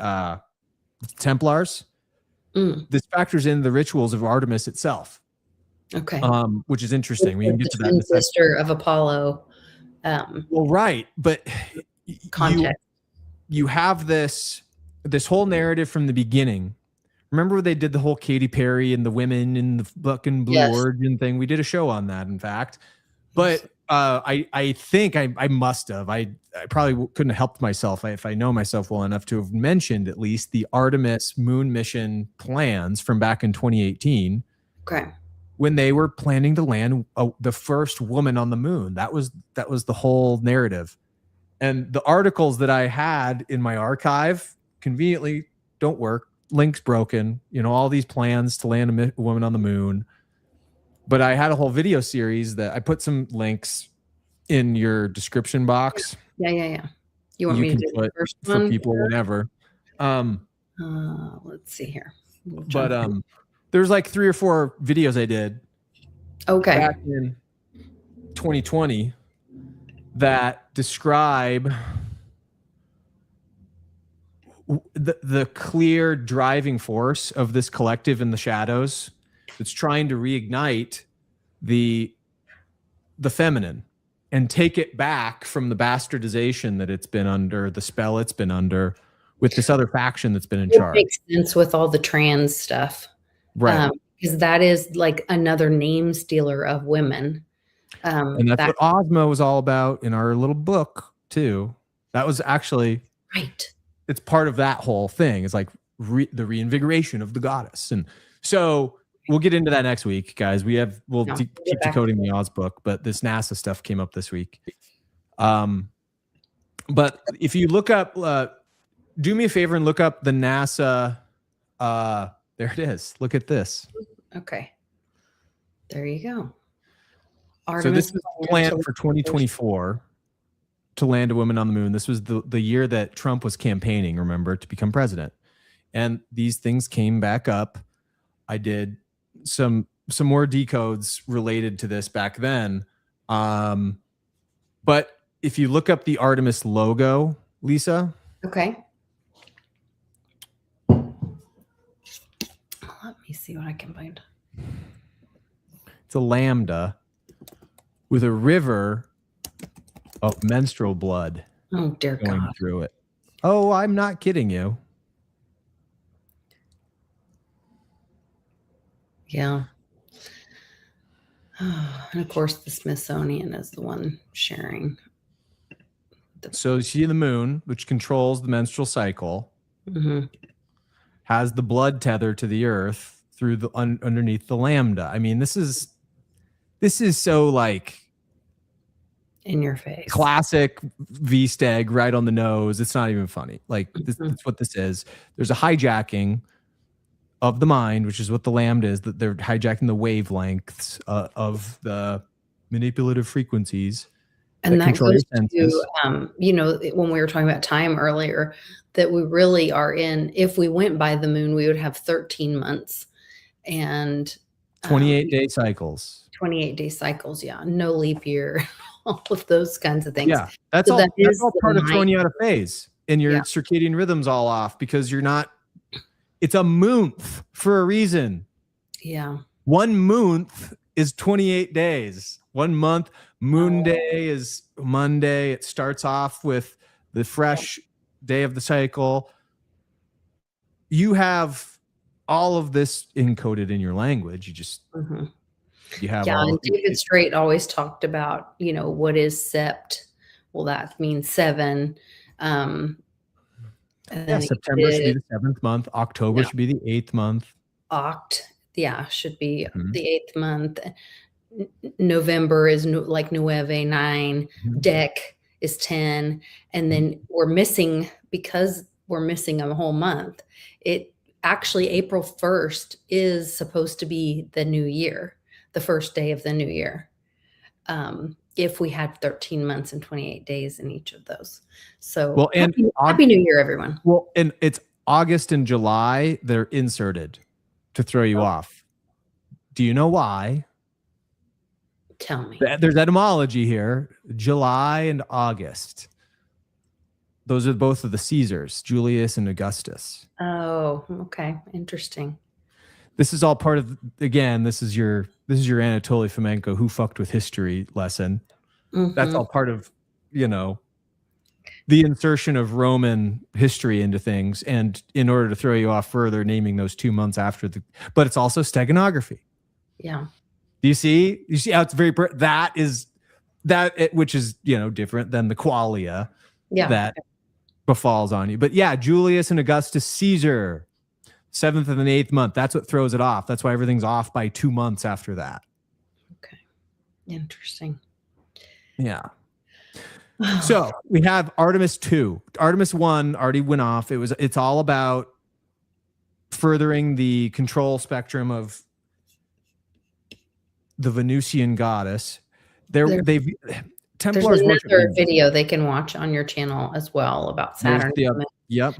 Templars. This factors in the rituals of Artemis itself. Okay. Which is interesting. We can get to that. The sister of Apollo. Well, right, but Context. You have this whole narrative from the beginning. Remember when they did the whole Katy Perry and the women in the fucking Blue Origin thing? We did a show on that, in fact. But I think I must have. I probably couldn't have helped myself if I know myself well enough to have mentioned at least the Artemis moon mission plans from back in 2018. Okay. when they were planning to land the first woman on the moon. That was the whole narrative. And the articles that I had in my archive conveniently don't work. Link's broken, all these plans to land a woman on the moon. But I had a whole video series that I put some links in your description box. Yeah. You want me to do the first one for people whenever. Let's see here. There's like 3 or 4 videos I did back in 2020 that describe the clear driving force of this collective in the shadows that's trying to reignite the feminine and take it back from the bastardization that it's been under, the spell it's been under, with this other faction that's been in charge. It makes sense with all the trans stuff. Right. Because that is like another name stealer of women. And that's what Ozma was all about in our little book, too. That was actually... Right. It's part of that whole thing. It's like the reinvigoration of the goddess. And so we'll get into that next week, guys. We'll keep decoding the Oz book, but this NASA stuff came up this week. But if you look up... do me a favor and look up the NASA. There it is. Look at this. Okay. There you go. So this is planned for 2024 to land a woman on the moon. This was the year that Trump was campaigning, remember, to become president. And these things came back up. I did some more decodes related to this back then. But if you look up the Artemis logo, Lisa. Okay. Let me see what I can find. It's a lambda with a river of menstrual blood. Oh, dear going God. Through it. Oh, I'm not kidding you. Yeah. And of course, the Smithsonian is the one sharing. So you see the moon, which controls the menstrual cycle, has the blood tether to the earth through the underneath the lambda. I mean, this is so like in your face, classic V-Steg, right on the nose. It's not even funny. Like that's what this is. There's a hijacking of the mind, which is what the lambda is. That they're hijacking the wavelengths of the manipulative frequencies. And that goes to, when we were talking about time earlier, that we really are in, if we went by the moon, we would have 13 months and 28-day cycles. 28-day cycles, yeah. No leap year, all of those kinds of things. Yeah, that's all part of throwing you out of phase and your circadian rhythm's all off because you're not, it's a month for a reason. Yeah. 1 month is 28 days. 1 month. Moon day is Monday. It starts off with the fresh day of the cycle. You have all of this encoded in your language. You just you have and David Strait always talked about, what is sept? Well, that means 7. September should be the 7th month. October should be the 8th month. Should be the 8th month. November is like Nueve 9, Dec is 10, and then we're missing, because we're missing a whole month. It actually, April 1st is supposed to be the new year, the first day of the new year. If we had 13 months and 28 days in each of those. So happy New Year, everyone. Well, and it's August and July, they're inserted to throw you off. Do you know why? Tell me. There's etymology here. July and August. Those are both of the Caesars, Julius and Augustus. Oh, okay. Interesting. This is all part of, again, this is your Anatoly Fomenko who fucked with history lesson. That's all part of, the insertion of Roman history into things, and in order to throw you off further, naming those 2 months after but it's also steganography. Yeah. Do you see? You see how it's very which is different than the qualia that befalls on you. But yeah, Julius and Augustus Caesar, 7th and the 8th month. That's what throws it off. That's why everything's off by 2 months after that. Okay. Interesting. Yeah. So we have Artemis 2. Artemis 1 already went off. It's all about furthering the control spectrum of the Venusian goddess. Templars there's another video they can watch on your channel as well about Saturn. Yep.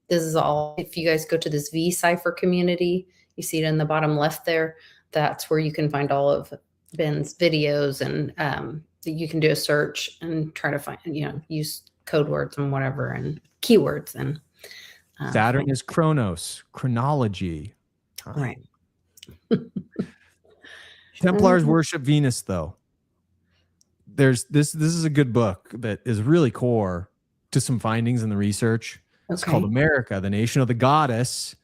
This is all, if you guys go to this V Cipher community, you see it in the bottom left there. That's where you can find all of Ben's videos, and you can do a search and try to find, use code words and whatever and keywords. And Saturn is Chronos, chronology. Right. Templars worship Venus, though. This is a good book that is really core to some findings in the research. It's called America, the Nation of the Goddess,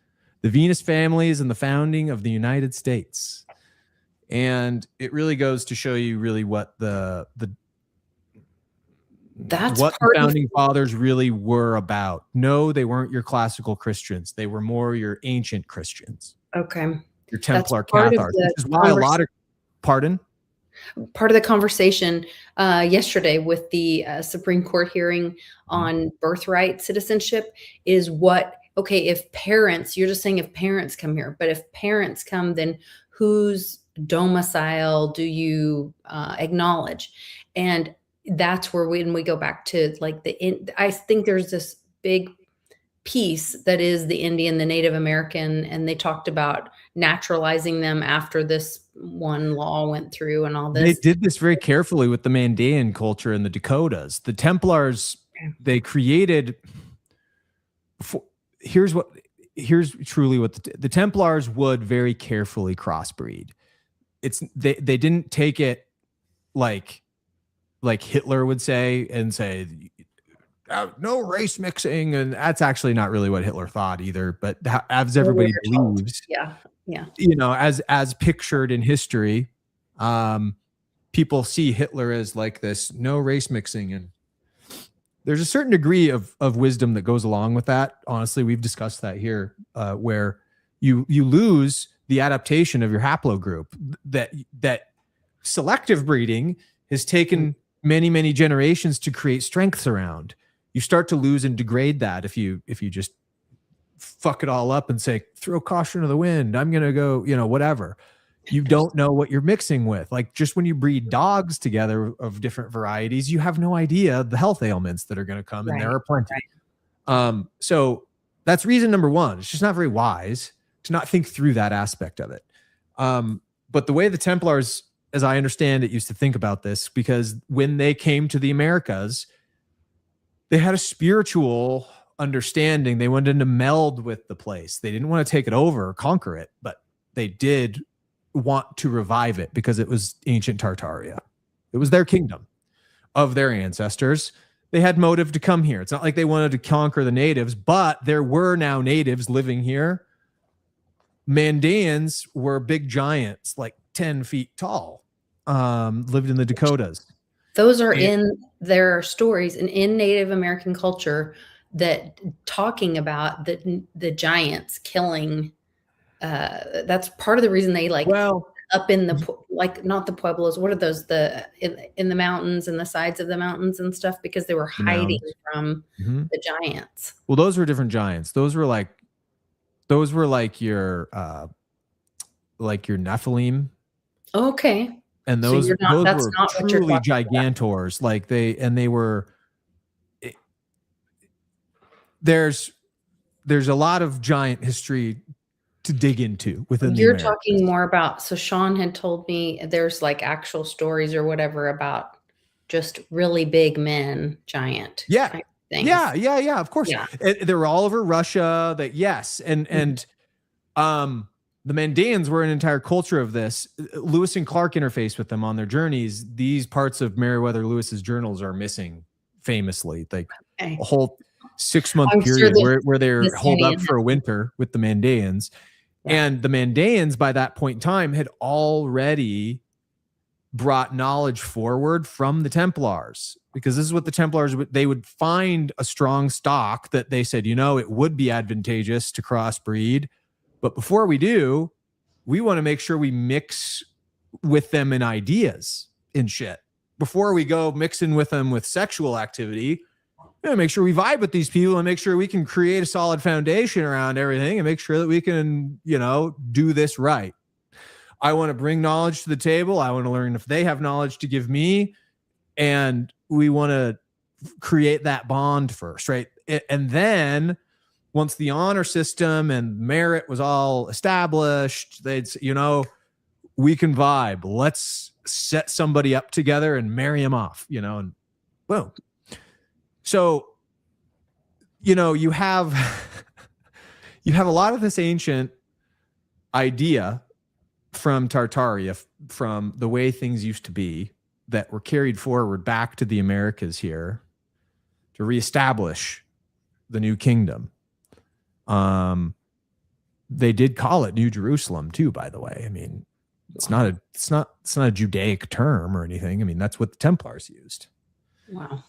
the Venus Families, and the Founding of the United States. And it really goes to show you really what the founding fathers really were about. No, they weren't your classical Christians. They were more your ancient Christians. Okay. Your Templar Cathars, which is why a lot of, pardon? Part of the conversation yesterday with the Supreme Court hearing on birthright citizenship is if parents, you're just saying if parents come here, but if parents come, then whose domicile do you acknowledge? And that's where when we go back to I think there's this big piece that is the Indian, the Native American, and they talked about naturalizing them after this one law went through and all this. They did this very carefully with the Mandaean culture in the Dakotas. The Templars, they created, here's truly what the Templars would very carefully crossbreed. They didn't take it like Hitler would say and say, no race mixing, and that's actually not really what Hitler thought either. But as everybody believes, as pictured in history, people see Hitler as like this no race mixing, and there's a certain degree of wisdom that goes along with that. Honestly, we've discussed that here, where you lose the adaptation of your haplogroup. That selective breeding has taken many generations to create strengths around. You start to lose and degrade that if you just fuck it all up and say, throw caution to the wind, I'm going to go, whatever. You don't know what you're mixing with. Like just when you breed dogs together of different varieties, you have no idea the health ailments that are going to come, and there are plenty. Right. So that's reason number one. It's just not very wise to not think through that aspect of it. But the way the Templars, as I understand it, used to think about this, because when they came to the Americas, they had a spiritual understanding. They wanted to meld with the place. They didn't want to take it over or conquer it, but they did want to revive it because it was ancient Tartaria. It was their kingdom of their ancestors. They had motive to come here. It's not like they wanted to conquer the natives, but there were now natives living here. Mandaeans were big giants, like 10 feet tall, lived in the Dakotas. Those are in their stories and in Native American culture that talking about the giants killing. That's part of the reason they up in the not the Pueblos. What are those? In the mountains and the sides of the mountains and stuff, because they were hiding from the giants. Well, those were different giants. Those were like your Nephilim. Okay. And those were truly gigantors. Like they were. There's a lot of giant history to dig into within. You're talking more about. So Sean had told me there's like actual stories or whatever about just really big men, giant. Yeah. Yeah. Of course. Yeah. They were all over Russia. The Mandaeans were an entire culture of this. Lewis and Clark interfaced with them on their journeys. These parts of Meriwether Lewis's journals are missing famously, like a whole 6-month period where they're holed up for a winter with the Mandaeans. Yeah. And the Mandaeans by that point in time had already brought knowledge forward from the Templars, because this is what the Templars would, they would find a strong stock that they said, it would be advantageous to crossbreed. But before we do, we want to make sure we mix with them in ideas and shit. Before we go mixing with them with sexual activity, make sure we vibe with these people and make sure we can create a solid foundation around everything and make sure that we can, do this right. I want to bring knowledge to the table. I want to learn if they have knowledge to give me. And we want to create that bond first, right? And then once the honor system and merit was all established, they'd say, we can vibe. Let's set somebody up together and marry them off, and boom. So, you have a lot of this ancient idea from Tartaria, from the way things used to be, that were carried forward back to the Americas here to reestablish the new kingdom. They did call it New Jerusalem too, by the way. I mean, it's not a Judaic term or anything. I mean, that's what the Templars used. Wow.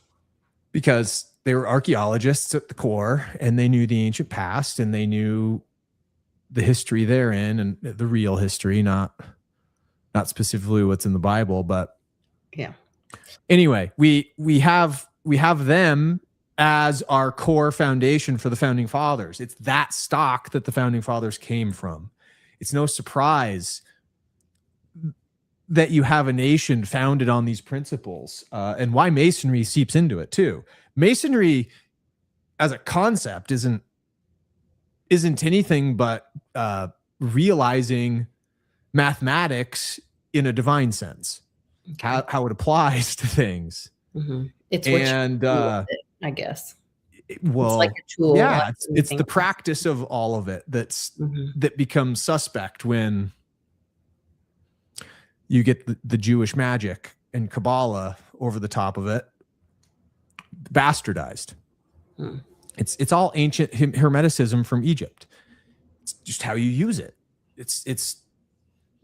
Because they were archaeologists at the core, and they knew the ancient past, and they knew the history therein, and the real history, not specifically what's in the Bible, but yeah. Anyway, we have them as our core foundation for the founding fathers. It's that stock that the founding fathers came from. It's no surprise that you have a nation founded on these principles, and why Masonry seeps into it too. Masonry as a concept isn't anything but realizing mathematics in a divine sense, Okay. how it applies to things. Mm-hmm. It's what you do with it, I guess. Well, it's like a tool. Yeah, it's the practice of all of it that becomes suspect when you get the Jewish magic and Kabbalah over the top of it, bastardized. Hmm. It's all ancient Hermeticism from Egypt. It's just how you use it. It's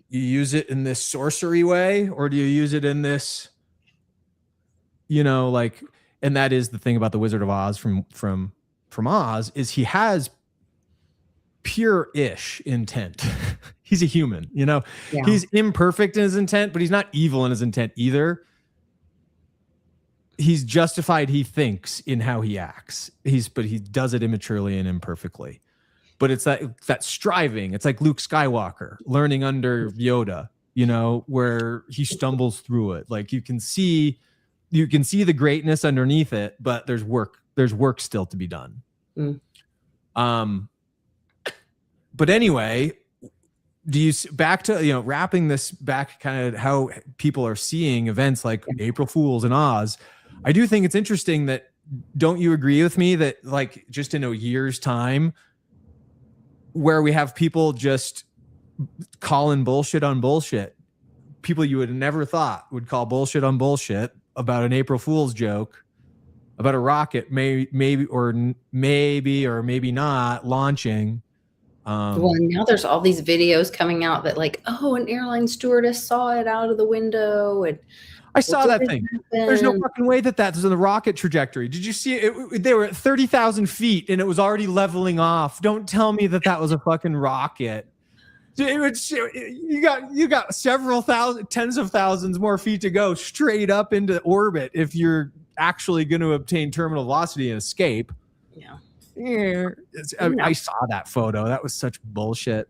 you use it in this sorcery way, or do you use it in this, and that is the thing about the Wizard of Oz from Oz, is he has pure-ish intent. He's a human, Yeah. He's imperfect in his intent, but he's not evil in his intent either. He's justified, he thinks, in how he acts. But he does it immaturely and imperfectly. But it's that striving. It's like Luke Skywalker learning under Yoda, where he stumbles through it. Like you can see the greatness underneath it, but there's work still to be done. But anyway, do you back to wrapping this back, kind of how people are seeing events like April Fools and Oz? I do think it's interesting that, don't you agree with me that, like, just in a year's time, where we have people just calling bullshit on bullshit, people you would have never thought would call bullshit on bullshit about an April Fool's joke, about a rocket maybe or maybe not launching. Well, now there's all these videos coming out that, like, an airline stewardess saw it out of the window, and I saw that thing. There's no fucking way that's in the rocket trajectory. Did you see it? They were at 30,000 feet and it was already leveling off. Don't tell me that was a fucking rocket. You got several tens of thousands more feet to go straight up into orbit if you're actually going to obtain terminal velocity and escape. Yeah. I saw that photo. That was such bullshit.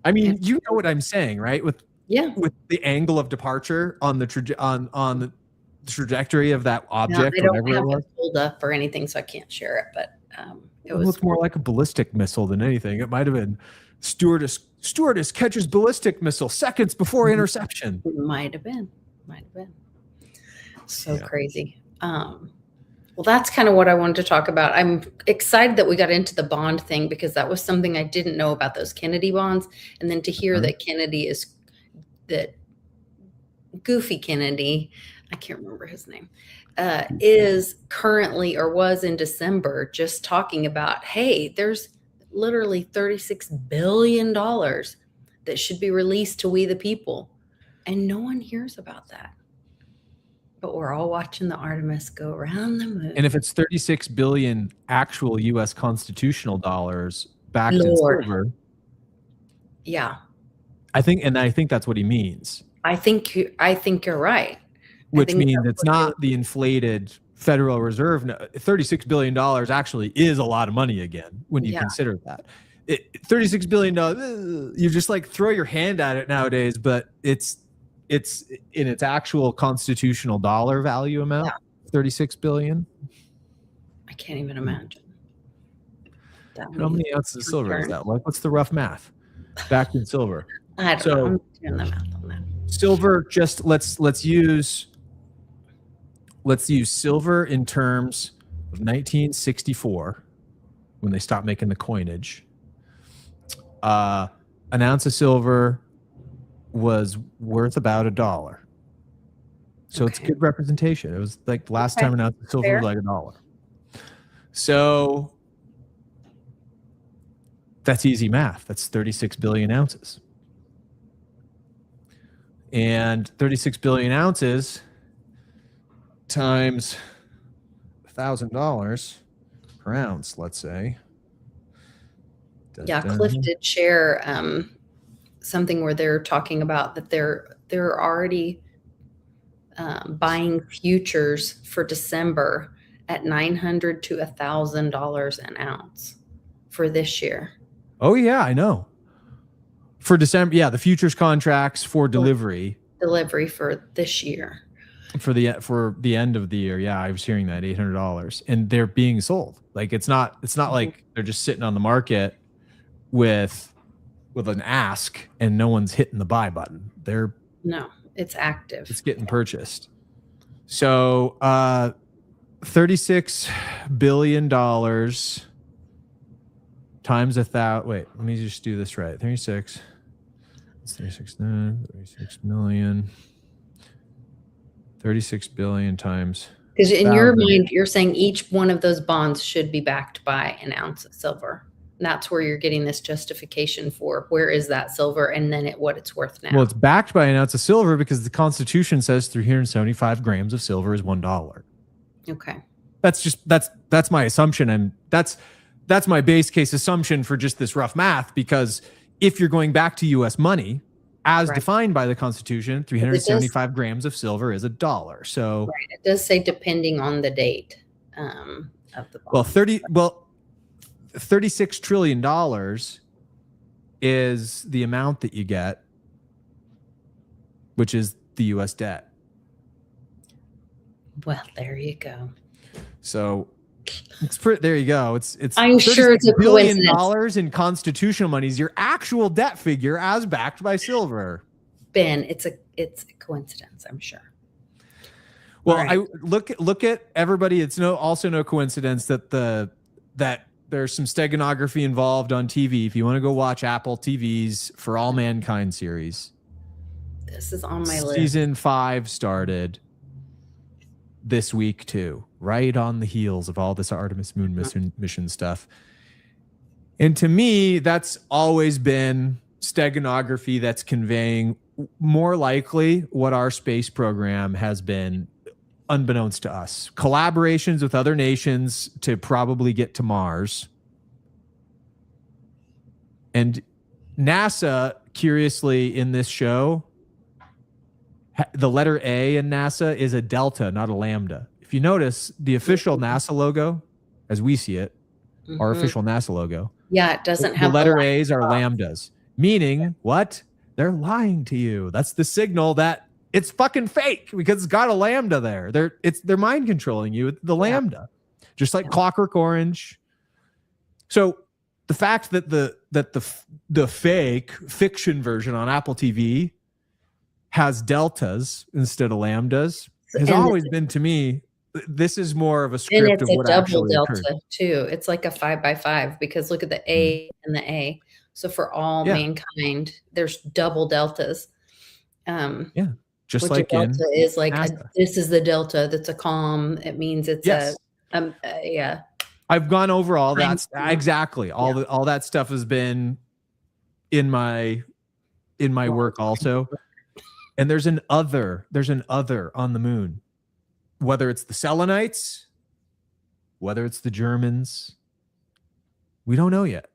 I mean, you know what I'm saying, right? With the angle of departure on the on the trajectory of that object. No, they don't have it pulled up or anything, so I can't share it. But it looked more like a ballistic missile than anything. It might have been stewardess catches ballistic missile seconds before interception. It might have been. So crazy. Well, that's kind of what I wanted to talk about. I'm excited that we got into the bond thing, because that was something I didn't know about, those Kennedy bonds. And then to hear that that Goofy Kennedy, I can't remember his name, is currently, or was in December, just talking about, hey, there's literally $36 billion that should be released to we the people. And no one hears about that. But we're all watching the Artemis go around the moon. And if it's 36 billion actual US constitutional dollars backed in silver. Yeah. I think that's what he means. I think you're right. Which means it's not the inflated Federal Reserve. $36 billion actually is a lot of money again when you consider that. $36 billion, you just like throw your hand at it nowadays, but it's in its actual constitutional dollar value amount, 36 billion. I can't even imagine. How many ounces of silver is that? Like, what's the rough math? Backed in silver. I don't know. I'm doing the math on that. Silver, just let's use silver in terms of 1964 when they stopped making the coinage. An ounce of silver was worth about $1. So it's good representation. It was like the last time an ounce of silver was like $1. So that's easy math. That's 36 billion ounces. And 36 billion ounces times $1,000 per ounce, let's say. Yeah, Cliff did share something where they're talking about that they're already buying futures for December at $900 to $1,000 an ounce for this year. Oh yeah, I know. For December, yeah, the futures contracts for delivery for this year. For the end of the year, yeah, I was hearing that $800, and they're being sold. Like it's not like they're just sitting on the market with an ask and no one's hitting the buy button. No, it's active. It's getting purchased. So $36 billion times 1,000. Wait, let me just do this right. 36 million. 36 billion times. Because in your mind, you're saying each one of those bonds should be backed by an ounce of silver. And that's where you're getting this justification for where is that silver and then what it's worth now. Well, it's backed by an ounce of silver because the Constitution says 375 grams of silver is $1. Okay. That's my assumption, and that's my base case assumption for just this rough math, because if you're going back to US money as defined by the Constitution, 375 grams of silver is $1. So it does say depending on the date of the bond. $36 trillion is the amount that you get, which is the US debt. Well, there you go. So there you go. It's I'm sure it's $1 billion in constitutional money is your actual debt figure as backed by silver. Ben, it's a coincidence, I'm sure. Well, I look at everybody. It's also no coincidence that there's some steganography involved on TV. If you want to go watch Apple TV's For All Mankind series, this is on my list. Season 5 started this week too, right on the heels of all this Artemis moon mission stuff. And to me, that's always been steganography that's conveying more likely what our space program has been, unbeknownst to us. Collaborations with other nations to probably get to Mars. And NASA, curiously, in this show, the letter A in NASA is a delta, not a lambda. If you notice, the official NASA logo, as we see it, our official NASA logo. Yeah, it doesn't have the letter A's are lambdas, meaning what? They're lying to you. That's the signal that it's fucking fake because it's got a lambda there. They're mind controlling you with the lambda, just like Clockwork Orange. So the fact that the fake fiction version on Apple TV has deltas instead of lambdas has always been, to me, this is more of a script and it's of what actually double delta occurred. Too. It's like a 5x5 because look at the A and the A. So for all mankind, there's double deltas. Just like in delta is like this is the delta. That's a calm. It means it's yeah. I've gone over all that exactly. All that stuff has been in my work also. And there's an other on the moon. Whether it's the Selenites, whether it's the Germans, we don't know yet.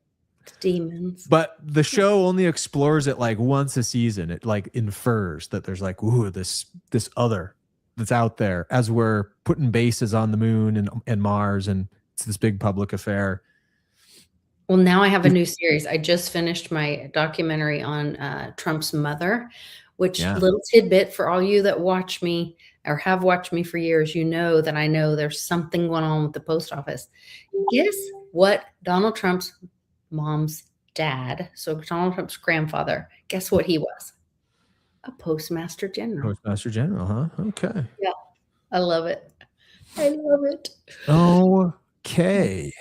Demons. But the show only explores it like once a season. It like infers that there's like, ooh, this other that's out there as we're putting bases on the moon and Mars, and it's this big public affair. Well, now I have a new series. I just finished my documentary on Trump's mother, which little tidbit for all you that watch me or have watched me for years, you know that I know there's something going on with the post office. Guess what Donald Trump's mom's dad, so Donald Trump's grandfather, guess what he was? A postmaster general. Postmaster general, huh? Okay. Yeah. I love it. I love it. Okay.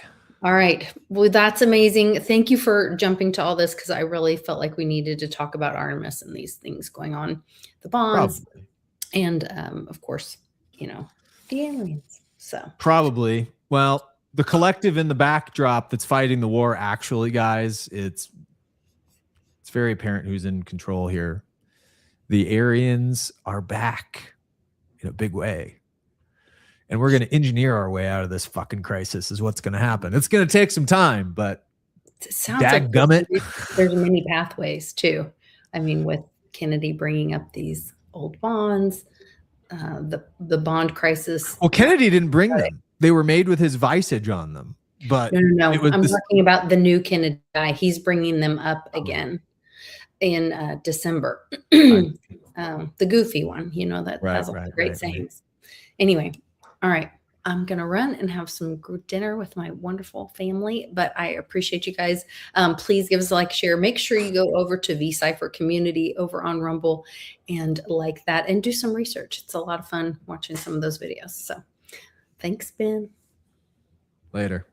All right. Well, that's amazing. Thank you for jumping to all this, because I really felt like we needed to talk about Artemis and these things going on, the bonds, Probably. and of course, you know, the aliens. So probably. Well, the collective in the backdrop that's fighting the war, actually, guys, it's very apparent who's in control here. The Aryans are back in a big way. And we're going to engineer our way out of this fucking crisis is what's going to happen. It's going to take some time, but it sounds like there's many pathways too. I mean, with Kennedy bringing up these old bonds, the bond crisis. Well, Kennedy didn't bring them. They were made with his visage on them. But no. I'm talking about the new Kennedy guy. He's bringing them up again in December. The goofy one, you know, that has all the great sayings. Anyway, all right. I'm going to run and have some good dinner with my wonderful family, but I appreciate you guys. Please give us a like, share. Make sure you go over to vCypher community over on Rumble and like that and do some research. It's a lot of fun watching some of those videos. So thanks, Ben. Later.